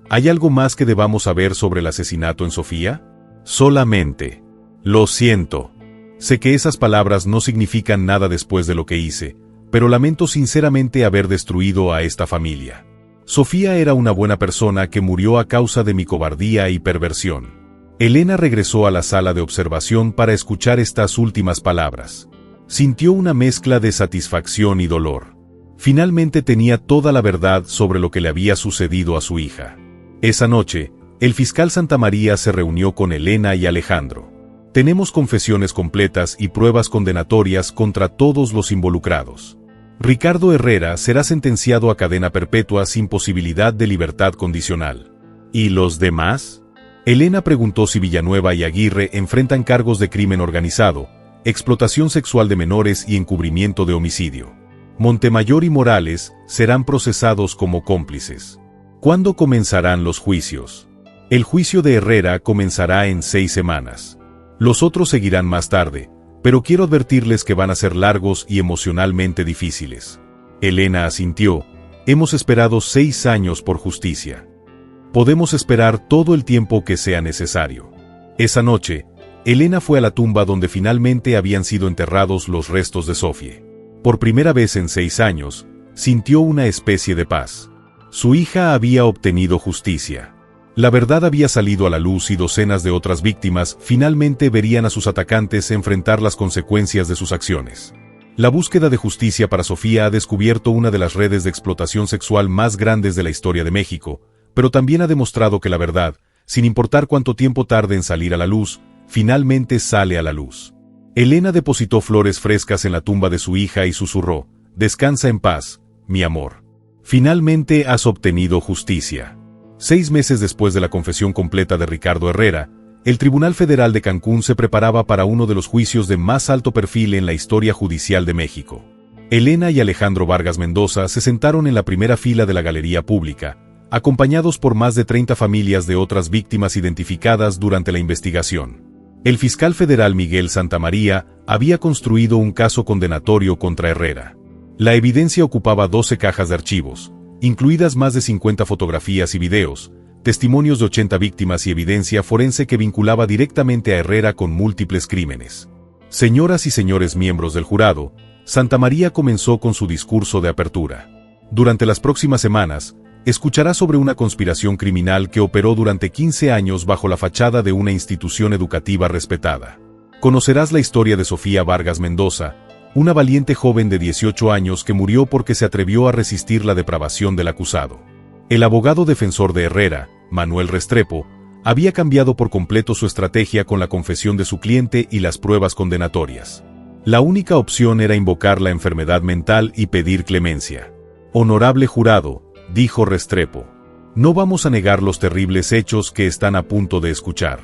Speaker 1: ¿Hay algo más que debamos saber sobre el asesinato en Sofía? Solamente. Lo siento. Sé que esas palabras no significan nada después de lo que hice, pero lamento sinceramente haber destruido a esta familia. Sofía era una buena persona que murió a causa de mi cobardía y perversión. Elena regresó a la sala de observación para escuchar estas últimas palabras. Sintió una mezcla de satisfacción y dolor. Finalmente tenía toda la verdad sobre lo que le había sucedido a su hija. Esa noche, el fiscal Santa María se reunió con Elena y Alejandro. Tenemos confesiones completas y pruebas condenatorias contra todos los involucrados. Ricardo Herrera será sentenciado a cadena perpetua sin posibilidad de libertad condicional. ¿Y los demás? Elena preguntó si Villanueva y Aguirre enfrentan cargos de crimen organizado, explotación sexual de menores y encubrimiento de homicidio. Montemayor y Morales serán procesados como cómplices. ¿Cuándo comenzarán los juicios? El juicio de Herrera comenzará en 6 semanas. Los otros seguirán más tarde, pero quiero advertirles que van a ser largos y emocionalmente difíciles. Elena asintió. Hemos esperado 6 años por justicia. Podemos esperar todo el tiempo que sea necesario. Esa noche, Elena fue a la tumba donde finalmente habían sido enterrados los restos de Sofía. Por primera vez en 6 años, sintió una especie de paz. Su hija había obtenido justicia. La verdad había salido a la luz y docenas de otras víctimas finalmente verían a sus atacantes enfrentar las consecuencias de sus acciones. La búsqueda de justicia para Sofía ha descubierto una de las redes de explotación sexual más grandes de la historia de México, pero también ha demostrado que la verdad, sin importar cuánto tiempo tarde en salir a la luz, finalmente sale a la luz. Elena depositó flores frescas en la tumba de su hija y susurró: «Descansa en paz, mi amor. Finalmente has obtenido justicia». 6 meses después de la confesión completa de Ricardo Herrera, el Tribunal Federal de Cancún se preparaba para uno de los juicios de más alto perfil en la historia judicial de México. Elena y Alejandro Vargas Mendoza se sentaron en la primera fila de la galería pública, acompañados por más de 30 familias de otras víctimas identificadas durante la investigación. El fiscal federal Miguel Santamaría había construido un caso condenatorio contra Herrera. La evidencia ocupaba 12 cajas de archivos, incluidas más de 50 fotografías y videos, testimonios de 80 víctimas y evidencia forense que vinculaba directamente a Herrera con múltiples crímenes. Señoras y señores miembros del jurado, Santamaría comenzó con su discurso de apertura. Durante las próximas semanas, escuchará sobre una conspiración criminal que operó durante 15 años bajo la fachada de una institución educativa respetada. Conocerás la historia de Sofía Vargas Mendoza, una valiente joven de 18 años que murió porque se atrevió a resistir la depravación del acusado. El abogado defensor de Herrera, Manuel Restrepo, había cambiado por completo su estrategia con la confesión de su cliente y las pruebas condenatorias. La única opción era invocar la enfermedad mental y pedir clemencia. «Honorable jurado», dijo Restrepo, «no vamos a negar los terribles hechos que están a punto de escuchar.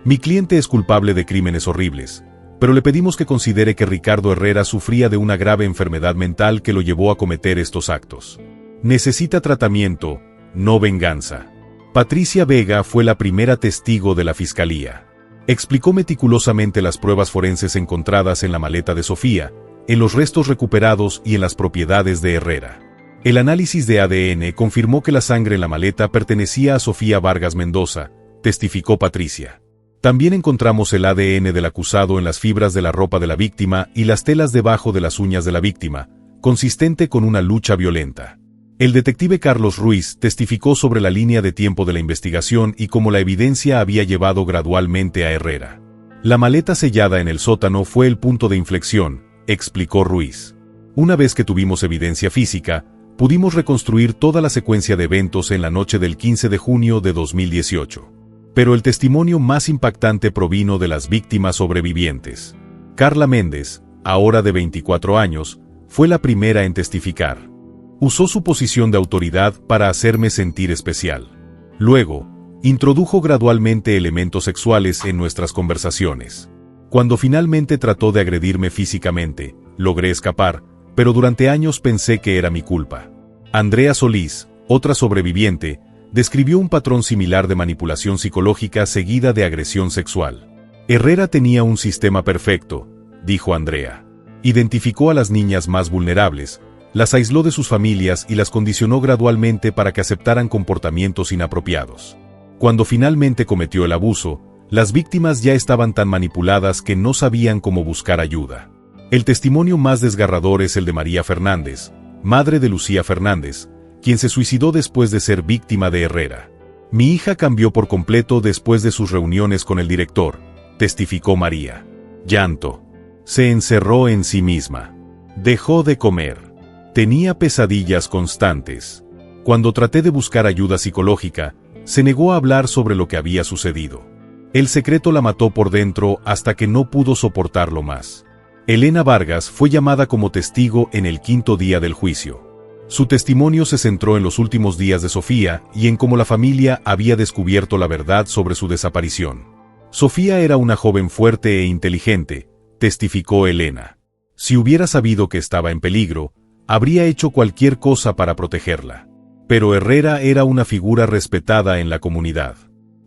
Speaker 1: Mi cliente es culpable de crímenes horribles, pero le pedimos que considere que Ricardo Herrera sufría de una grave enfermedad mental que lo llevó a cometer estos actos. Necesita tratamiento, no venganza. Patricia Vega fue la primera testigo de la fiscalía. Explicó meticulosamente las pruebas forenses encontradas en la maleta de Sofía, en los restos recuperados y en las propiedades de Herrera. El análisis de ADN confirmó que la sangre en la maleta pertenecía a Sofía Vargas Mendoza, testificó Patricia. También encontramos el ADN del acusado en las fibras de la ropa de la víctima y las telas debajo de las uñas de la víctima, consistente con una lucha violenta. El detective Carlos Ruiz testificó sobre la línea de tiempo de la investigación y cómo la evidencia había llevado gradualmente a Herrera. La maleta sellada en el sótano fue el punto de inflexión, explicó Ruiz. Una vez que tuvimos evidencia física, pudimos reconstruir toda la secuencia de eventos en la noche del 15 de junio de 2018. Pero el testimonio más impactante provino de las víctimas sobrevivientes. Carla Méndez, ahora de 24 años, fue la primera en testificar. Usó su posición de autoridad para hacerme sentir especial. Luego, introdujo gradualmente elementos sexuales en nuestras conversaciones. Cuando finalmente trató de agredirme físicamente, logré escapar, pero durante años pensé que era mi culpa. Andrea Solís, otra sobreviviente, describió un patrón similar de manipulación psicológica seguida de agresión sexual. Herrera tenía un sistema perfecto, dijo Andrea. Identificó a las niñas más vulnerables, las aisló de sus familias y las condicionó gradualmente para que aceptaran comportamientos inapropiados. Cuando finalmente cometió el abuso, las víctimas ya estaban tan manipuladas que no sabían cómo buscar ayuda. El testimonio más desgarrador es el de María Fernández, madre de Lucía Fernández, quien se suicidó después de ser víctima de Herrera. Mi hija cambió por completo después de sus reuniones con el director, testificó María. Llanto. Se encerró en sí misma. Dejó de comer. Tenía pesadillas constantes. Cuando traté de buscar ayuda psicológica, se negó a hablar sobre lo que había sucedido. El secreto la mató por dentro hasta que no pudo soportarlo más. Elena Vargas fue llamada como testigo en el 5º día del juicio. Su testimonio se centró en los últimos días de Sofía y en cómo la familia había descubierto la verdad sobre su desaparición. Sofía era una joven fuerte e inteligente, testificó Elena. Si hubiera sabido que estaba en peligro, habría hecho cualquier cosa para protegerla. Pero Herrera era una figura respetada en la comunidad.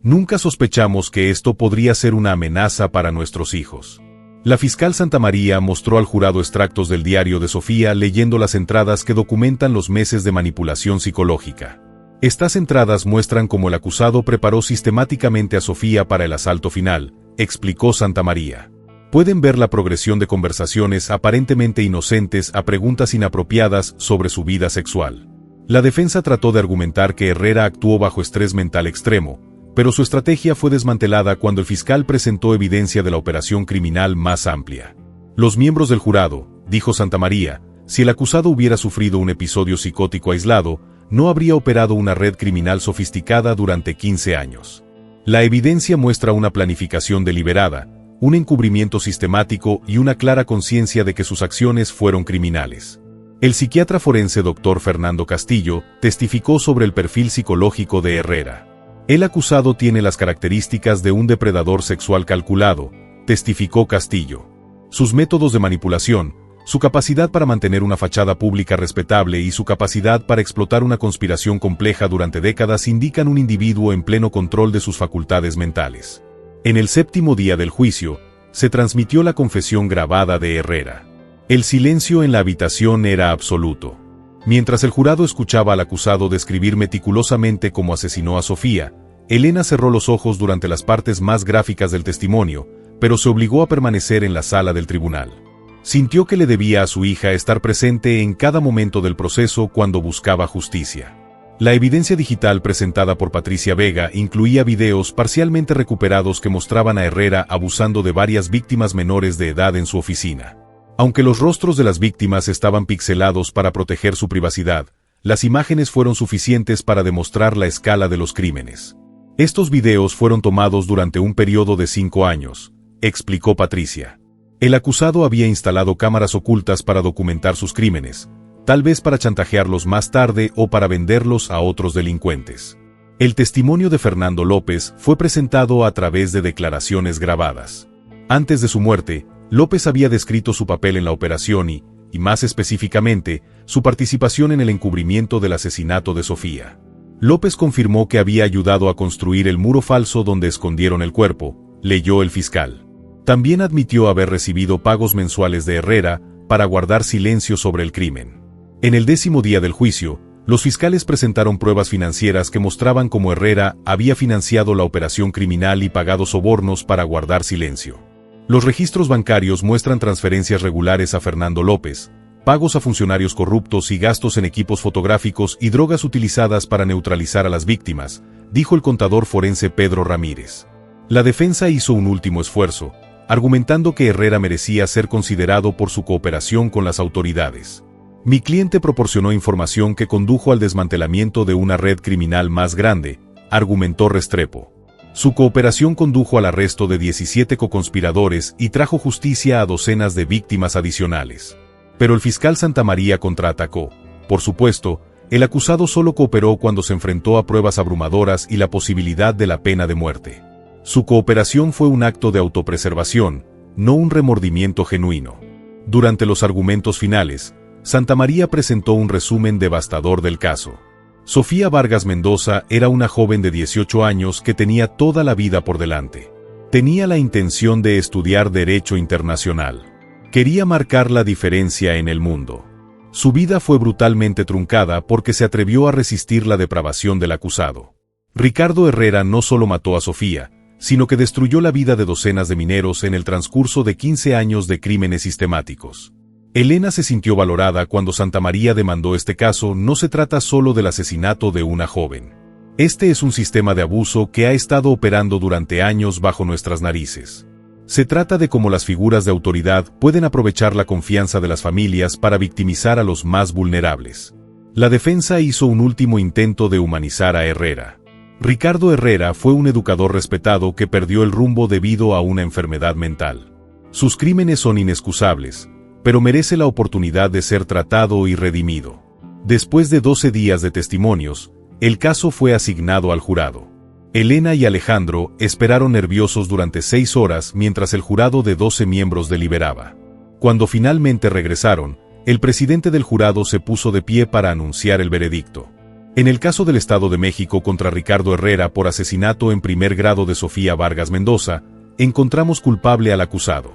Speaker 1: Nunca sospechamos que esto podría ser una amenaza para nuestros hijos. La fiscal Santamaría mostró al jurado extractos del diario de Sofía leyendo las entradas que documentan los meses de manipulación psicológica. Estas entradas muestran cómo el acusado preparó sistemáticamente a Sofía para el asalto final, explicó Santamaría. Pueden ver la progresión de conversaciones aparentemente inocentes a preguntas inapropiadas sobre su vida sexual. La defensa trató de argumentar que Herrera actuó bajo estrés mental extremo, pero su estrategia fue desmantelada cuando el fiscal presentó evidencia de la operación criminal más amplia. Los miembros del jurado, dijo Santamaría, si el acusado hubiera sufrido un episodio psicótico aislado, no habría operado una red criminal sofisticada durante 15 años. La evidencia muestra una planificación deliberada, un encubrimiento sistemático y una clara conciencia de que sus acciones fueron criminales. El psiquiatra forense Dr. Fernando Castillo testificó sobre el perfil psicológico de Herrera. El acusado tiene las características de un depredador sexual calculado, testificó Castillo. Sus métodos de manipulación, su capacidad para mantener una fachada pública respetable y su capacidad para explotar una conspiración compleja durante décadas indican un individuo en pleno control de sus facultades mentales. En el 7º día del juicio, se transmitió la confesión grabada de Herrera. El silencio en la habitación era absoluto. Mientras el jurado escuchaba al acusado describir meticulosamente cómo asesinó a Sofía, Elena cerró los ojos durante las partes más gráficas del testimonio, pero se obligó a permanecer en la sala del tribunal. Sintió que le debía a su hija estar presente en cada momento del proceso cuando buscaba justicia. La evidencia digital presentada por Patricia Vega incluía videos parcialmente recuperados que mostraban a Herrera abusando de varias víctimas menores de edad en su oficina. Aunque los rostros de las víctimas estaban pixelados para proteger su privacidad, las imágenes fueron suficientes para demostrar la escala de los crímenes. Estos videos fueron tomados durante un periodo de 5 años, explicó Patricia. El acusado había instalado cámaras ocultas para documentar sus crímenes, tal vez para chantajearlos más tarde o para venderlos a otros delincuentes. El testimonio de Fernando López fue presentado a través de declaraciones grabadas. Antes de su muerte, López había descrito su papel en la operación y, más específicamente, su participación en el encubrimiento del asesinato de Sofía. López confirmó que había ayudado a construir el muro falso donde escondieron el cuerpo, leyó el fiscal. También admitió haber recibido pagos mensuales de Herrera para guardar silencio sobre el crimen. En el 10º día del juicio, los fiscales presentaron pruebas financieras que mostraban cómo Herrera había financiado la operación criminal y pagado sobornos para guardar silencio. Los registros bancarios muestran transferencias regulares a Fernando López, pagos a funcionarios corruptos y gastos en equipos fotográficos y drogas utilizadas para neutralizar a las víctimas, dijo el contador forense Pedro Ramírez. La defensa hizo un último esfuerzo, argumentando que Herrera merecía ser considerado por su cooperación con las autoridades. Mi cliente proporcionó información que condujo al desmantelamiento de una red criminal más grande, argumentó Restrepo. Su cooperación condujo al arresto de 17 coconspiradores y trajo justicia a docenas de víctimas adicionales. Pero el fiscal Santamaría contraatacó. Por supuesto, el acusado solo cooperó cuando se enfrentó a pruebas abrumadoras y la posibilidad de la pena de muerte. Su cooperación fue un acto de autopreservación, no un remordimiento genuino. Durante los argumentos finales, Santamaría presentó un resumen devastador del caso. Sofía Vargas Mendoza era una joven de 18 años que tenía toda la vida por delante. Tenía la intención de estudiar Derecho Internacional. Quería marcar la diferencia en el mundo. Su vida fue brutalmente truncada porque se atrevió a resistir la depravación del acusado. Ricardo Herrera no solo mató a Sofía, sino que destruyó la vida de docenas de mineros en el transcurso de 15 años de crímenes sistemáticos. Elena se sintió valorada cuando Santamaría demandó este caso. No se trata solo del asesinato de una joven. Este es un sistema de abuso que ha estado operando durante años bajo nuestras narices. Se trata de cómo las figuras de autoridad pueden aprovechar la confianza de las familias para victimizar a los más vulnerables. La defensa hizo un último intento de humanizar a Herrera. Ricardo Herrera fue un educador respetado que perdió el rumbo debido a una enfermedad mental. Sus crímenes son inexcusables, pero merece la oportunidad de ser tratado y redimido. Después de 12 días de testimonios, el caso fue asignado al jurado. Elena y Alejandro esperaron nerviosos durante 6 horas mientras el jurado de 12 miembros deliberaba. Cuando finalmente regresaron, el presidente del jurado se puso de pie para anunciar el veredicto. En el caso del Estado de México contra Ricardo Herrera por asesinato en primer grado de Sofía Vargas Mendoza, encontramos culpable al acusado.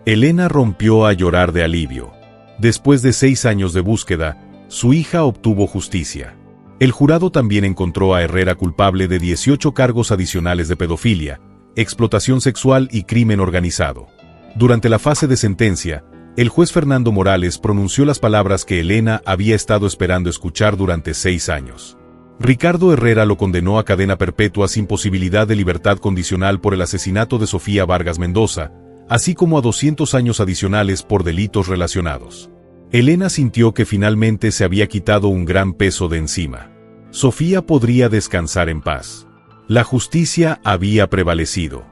Speaker 1: Elena rompió a llorar de alivio. Después de 6 años de búsqueda, su hija obtuvo justicia. El jurado también encontró a Herrera culpable de 18 cargos adicionales de pedofilia, explotación sexual y crimen organizado. Durante la fase de sentencia, el juez Fernando Morales pronunció las palabras que Elena había estado esperando escuchar durante 6 años. Ricardo Herrera lo condenó a cadena perpetua sin posibilidad de libertad condicional por el asesinato de Sofía Vargas Mendoza, así como a 200 años adicionales por delitos relacionados. Elena sintió que finalmente se había quitado un gran peso de encima. Sofía podría descansar en paz. La justicia había prevalecido.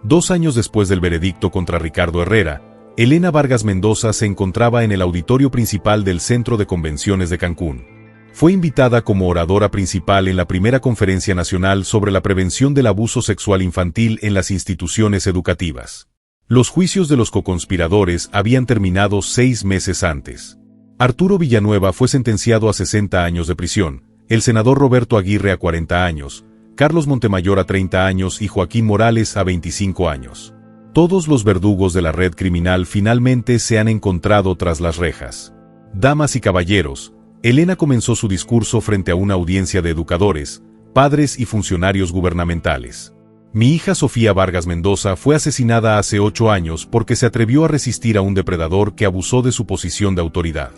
Speaker 1: 2 años después del veredicto contra Ricardo Herrera, Elena Vargas Mendoza se encontraba en el auditorio principal del Centro de Convenciones de Cancún. Fue invitada como oradora principal en la primera Conferencia Nacional sobre la Prevención del Abuso Sexual Infantil en las Instituciones Educativas. Los juicios de los coconspiradores habían terminado 6 meses antes. Arturo Villanueva fue sentenciado a 60 años de prisión, el senador Roberto Aguirre a 40 años, Carlos Montemayor a 30 años y Joaquín Morales a 25 años. Todos los verdugos de la red criminal finalmente se han encontrado tras las rejas. Damas y caballeros, Elena comenzó su discurso frente a una audiencia de educadores, padres y funcionarios gubernamentales. Mi hija Sofía Vargas Mendoza fue asesinada hace 8 años porque se atrevió a resistir a un depredador que abusó de su posición de autoridad.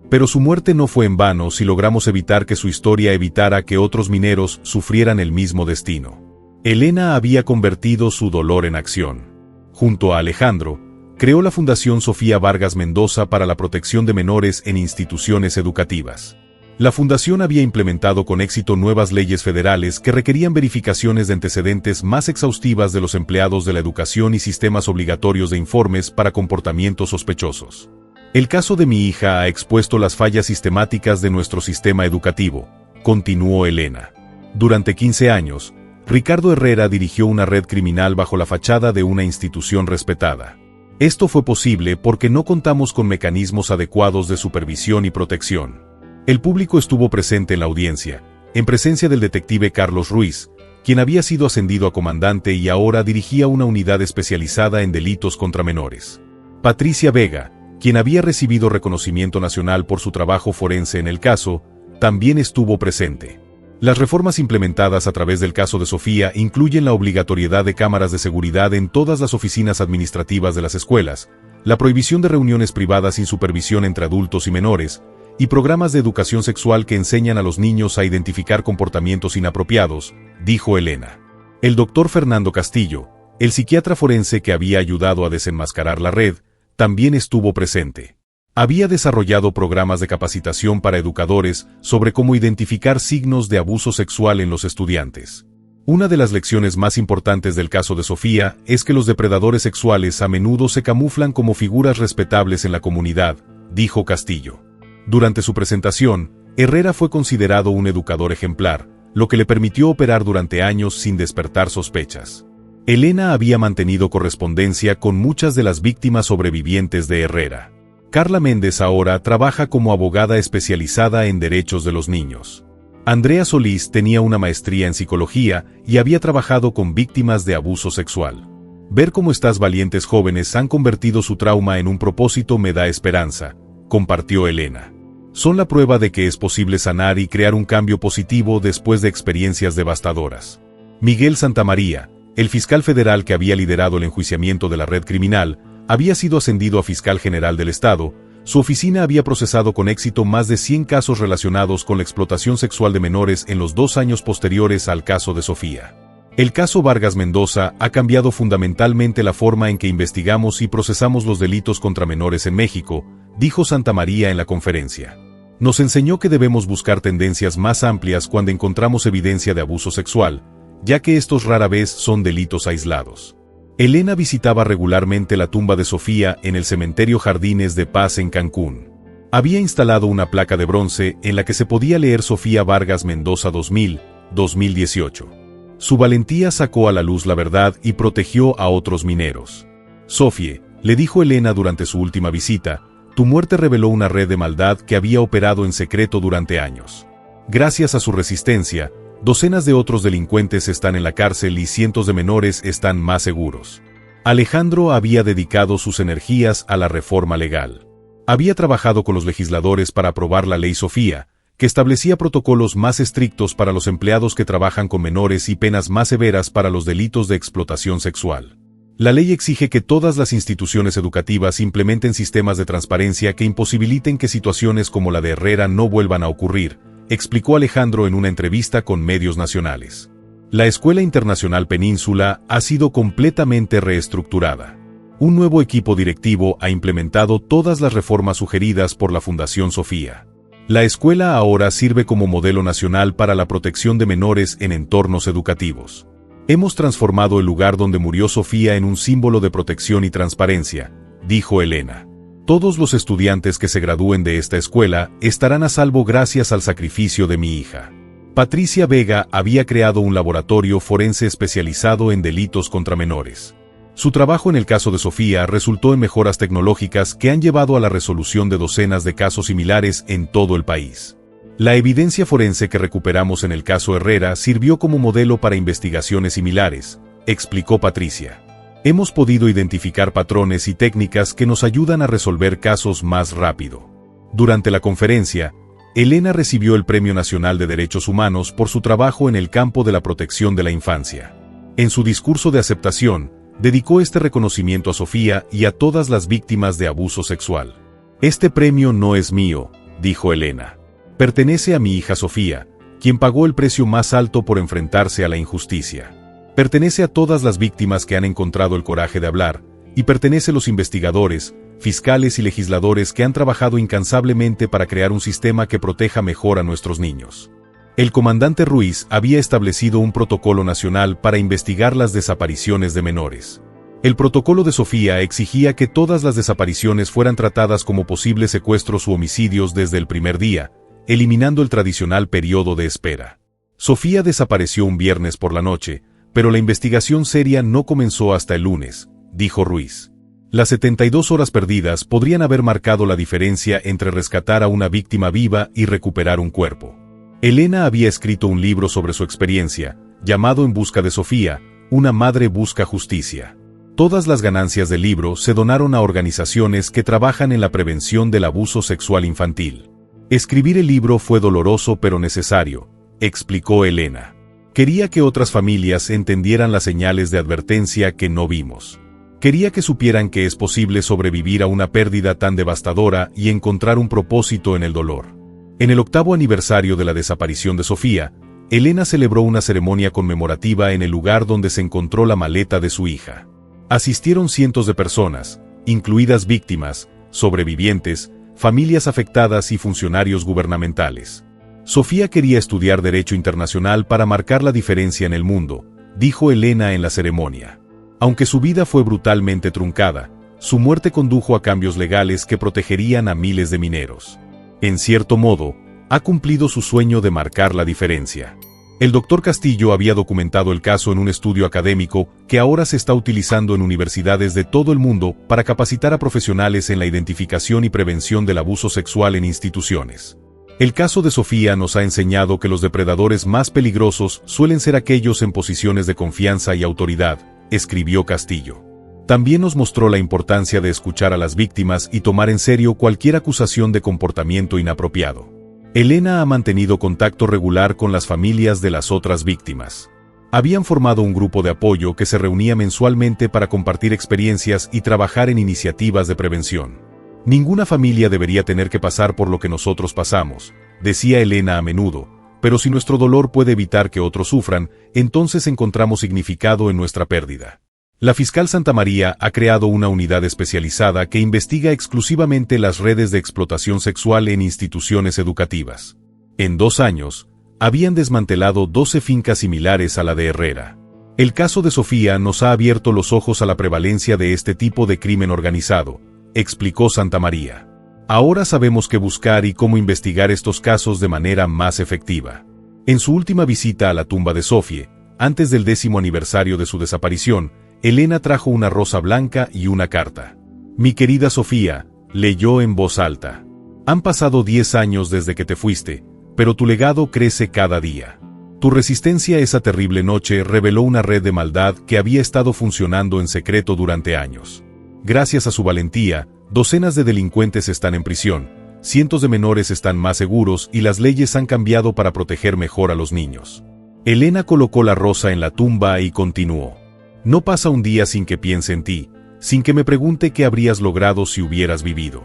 Speaker 1: Pero su muerte no fue en vano si logramos evitar que su historia evitara que otros mineros sufrieran el mismo destino. Elena había convertido su dolor en acción. Junto a Alejandro, creó la Fundación Sofía Vargas Mendoza para la protección de menores en instituciones educativas. La Fundación había implementado con éxito nuevas leyes federales que requerían verificaciones de antecedentes más exhaustivas de los empleados de la educación y sistemas obligatorios de informes para comportamientos sospechosos. El caso de mi hija ha expuesto las fallas sistemáticas de nuestro sistema educativo, continuó Elena. Durante 15 años, Ricardo Herrera dirigió una red criminal bajo la fachada de una institución respetada. Esto fue posible porque no contamos con mecanismos adecuados de supervisión y protección. El público estuvo presente en la audiencia, en presencia del detective Carlos Ruiz, quien había sido ascendido a comandante y ahora dirigía una unidad especializada en delitos contra menores. Patricia Vega, quien había recibido reconocimiento nacional por su trabajo forense en el caso, también estuvo presente. Las reformas implementadas a través del caso de Sofía incluyen la obligatoriedad de cámaras de seguridad en todas las oficinas administrativas de las escuelas, la prohibición de reuniones privadas sin supervisión entre adultos y menores, y programas de educación sexual que enseñan a los niños a identificar comportamientos inapropiados, dijo Elena. El doctor Fernando Castillo, el psiquiatra forense que había ayudado a desenmascarar la red, también estuvo presente. Había desarrollado programas de capacitación para educadores sobre cómo identificar signos de abuso sexual en los estudiantes. Una de las lecciones más importantes del caso de Sofía es que los depredadores sexuales a menudo se camuflan como figuras respetables en la comunidad, dijo Castillo. Durante su presentación, Herrera fue considerado un educador ejemplar, lo que le permitió operar durante años sin despertar sospechas. Elena había mantenido correspondencia con muchas de las víctimas sobrevivientes de Herrera. Carla Méndez ahora trabaja como abogada especializada en derechos de los niños. Andrea Solís tenía una maestría en psicología y había trabajado con víctimas de abuso sexual. Ver cómo estas valientes jóvenes han convertido su trauma en un propósito me da esperanza, compartió Elena. Son la prueba de que es posible sanar y crear un cambio positivo después de experiencias devastadoras. Miguel Santamaría, el fiscal federal que había liderado el enjuiciamiento de la red criminal, había sido ascendido a fiscal general del estado. Su oficina había procesado con éxito más de 100 casos relacionados con la explotación sexual de menores en los 2 años posteriores al caso de Sofía. El caso Vargas Mendoza ha cambiado fundamentalmente la forma en que investigamos y procesamos los delitos contra menores en México, dijo Santamaría en la conferencia. Nos enseñó que debemos buscar tendencias más amplias cuando encontramos evidencia de abuso sexual, ya que estos rara vez son delitos aislados. Elena visitaba regularmente la tumba de Sofía en el cementerio Jardines de Paz en Cancún. Había instalado una placa de bronce en la que se podía leer Sofía Vargas Mendoza 2018. Su valentía sacó a la luz la verdad y protegió a otros mineros. Sofie, le dijo Elena durante su última visita, tu muerte reveló una red de maldad que había operado en secreto durante años. Gracias a su resistencia, docenas de otros delincuentes están en la cárcel y cientos de menores están más seguros. Alejandro había dedicado sus energías a la reforma legal. Había trabajado con los legisladores para aprobar la Ley Sofía, que establecía protocolos más estrictos para los empleados que trabajan con menores y penas más severas para los delitos de explotación sexual. La ley exige que todas las instituciones educativas implementen sistemas de transparencia que imposibiliten que situaciones como la de Herrera no vuelvan a ocurrir, explicó Alejandro en una entrevista con medios nacionales. La Escuela Internacional Península ha sido completamente reestructurada. Un nuevo equipo directivo ha implementado todas las reformas sugeridas por la Fundación Sofía. La escuela ahora sirve como modelo nacional para la protección de menores en entornos educativos. Hemos transformado el lugar donde murió Sofía en un símbolo de protección y transparencia, dijo Elena. Todos los estudiantes que se gradúen de esta escuela estarán a salvo gracias al sacrificio de mi hija. Patricia Vega había creado un laboratorio forense especializado en delitos contra menores. Su trabajo en el caso de Sofía resultó en mejoras tecnológicas que han llevado a la resolución de docenas de casos similares en todo el país. La evidencia forense que recuperamos en el caso Herrera sirvió como modelo para investigaciones similares, explicó Patricia. Hemos podido identificar patrones y técnicas que nos ayudan a resolver casos más rápido. Durante la conferencia, Elena recibió el Premio Nacional de Derechos Humanos por su trabajo en el campo de la protección de la infancia. En su discurso de aceptación, dedicó este reconocimiento a Sofía y a todas las víctimas de abuso sexual. Este premio no es mío, dijo Elena. Pertenece a mi hija Sofía, quien pagó el precio más alto por enfrentarse a la injusticia. Pertenece a todas las víctimas que han encontrado el coraje de hablar, y pertenece a los investigadores, fiscales y legisladores que han trabajado incansablemente para crear un sistema que proteja mejor a nuestros niños. El comandante Ruiz había establecido un protocolo nacional para investigar las desapariciones de menores. El protocolo de Sofía exigía que todas las desapariciones fueran tratadas como posibles secuestros u homicidios desde el primer día, eliminando el tradicional periodo de espera. Sofía desapareció un viernes por la noche, pero la investigación seria no comenzó hasta el lunes, dijo Ruiz. Las 72 horas perdidas podrían haber marcado la diferencia entre rescatar a una víctima viva y recuperar un cuerpo. Elena había escrito un libro sobre su experiencia, llamado En busca de Sofía, una madre busca justicia. Todas las ganancias del libro se donaron a organizaciones que trabajan en la prevención del abuso sexual infantil. Escribir el libro fue doloroso pero necesario, explicó Elena. Quería que otras familias entendieran las señales de advertencia que no vimos. Quería que supieran que es posible sobrevivir a una pérdida tan devastadora y encontrar un propósito en el dolor. En el 8º aniversario de la desaparición de Sofía, Elena celebró una ceremonia conmemorativa en el lugar donde se encontró la maleta de su hija. Asistieron cientos de personas, incluidas víctimas, sobrevivientes, familias afectadas y funcionarios gubernamentales. Sofía quería estudiar Derecho Internacional para marcar la diferencia en el mundo, dijo Elena en la ceremonia. Aunque su vida fue brutalmente truncada, su muerte condujo a cambios legales que protegerían a miles de mineros. En cierto modo, ha cumplido su sueño de marcar la diferencia. El Dr. Castillo había documentado el caso en un estudio académico que ahora se está utilizando en universidades de todo el mundo para capacitar a profesionales en la identificación y prevención del abuso sexual en instituciones. El caso de Sofía nos ha enseñado que los depredadores más peligrosos suelen ser aquellos en posiciones de confianza y autoridad, escribió Castillo. También nos mostró la importancia de escuchar a las víctimas y tomar en serio cualquier acusación de comportamiento inapropiado. Elena ha mantenido contacto regular con las familias de las otras víctimas. Habían formado un grupo de apoyo que se reunía mensualmente para compartir experiencias y trabajar en iniciativas de prevención. Ninguna familia debería tener que pasar por lo que nosotros pasamos, decía Elena a menudo, pero si nuestro dolor puede evitar que otros sufran, entonces encontramos significado en nuestra pérdida. La fiscal Santamaría ha creado una unidad especializada que investiga exclusivamente las redes de explotación sexual en instituciones educativas. En 2 años, habían desmantelado 12 fincas similares a la de Herrera. El caso de Sofía nos ha abierto los ojos a la prevalencia de este tipo de crimen organizado, explicó Santamaría. Ahora sabemos qué buscar y cómo investigar estos casos de manera más efectiva. En su última visita a la tumba de Sofía, antes del 10º aniversario de su desaparición, Elena trajo una rosa blanca y una carta. Mi querida Sofía, leyó en voz alta. Han pasado 10 años desde que te fuiste, pero tu legado crece cada día. Tu resistencia a esa terrible noche reveló una red de maldad que había estado funcionando en secreto durante años. Gracias a su valentía, docenas de delincuentes están en prisión, cientos de menores están más seguros y las leyes han cambiado para proteger mejor a los niños. Elena colocó la rosa en la tumba y continuó. No pasa un día sin que piense en ti, sin que me pregunte qué habrías logrado si hubieras vivido.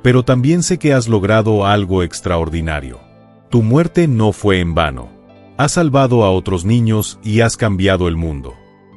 Speaker 1: Pero también sé que has logrado algo extraordinario. Tu muerte no fue en vano. Has salvado a otros niños y has cambiado el mundo.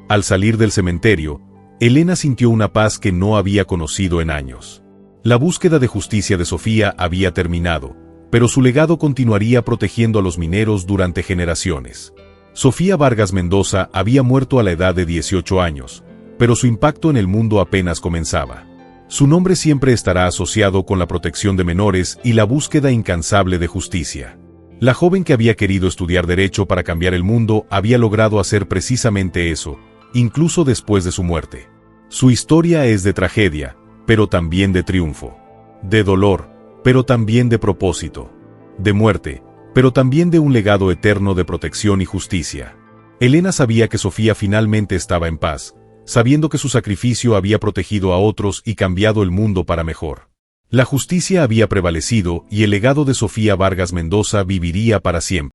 Speaker 1: Al salir del cementerio, Elena sintió una paz que no había conocido en años. La búsqueda de justicia de Sofía había terminado, pero su legado continuaría protegiendo a los mineros durante generaciones. Sofía Vargas Mendoza había muerto a la edad de 18 años, pero su impacto en el mundo apenas comenzaba. Su nombre siempre estará asociado con la protección de menores y la búsqueda incansable de justicia. La joven que había querido estudiar Derecho para cambiar el mundo había logrado hacer precisamente eso, incluso después de su muerte. Su historia es de tragedia, pero también de triunfo. De dolor, pero también de propósito. De muerte, pero también de un legado eterno de protección y justicia. Elena sabía que Sofía finalmente estaba en paz, sabiendo que su sacrificio había protegido a otros y cambiado el mundo para mejor. La justicia había prevalecido y el legado de Sofía Vargas Mendoza viviría para siempre.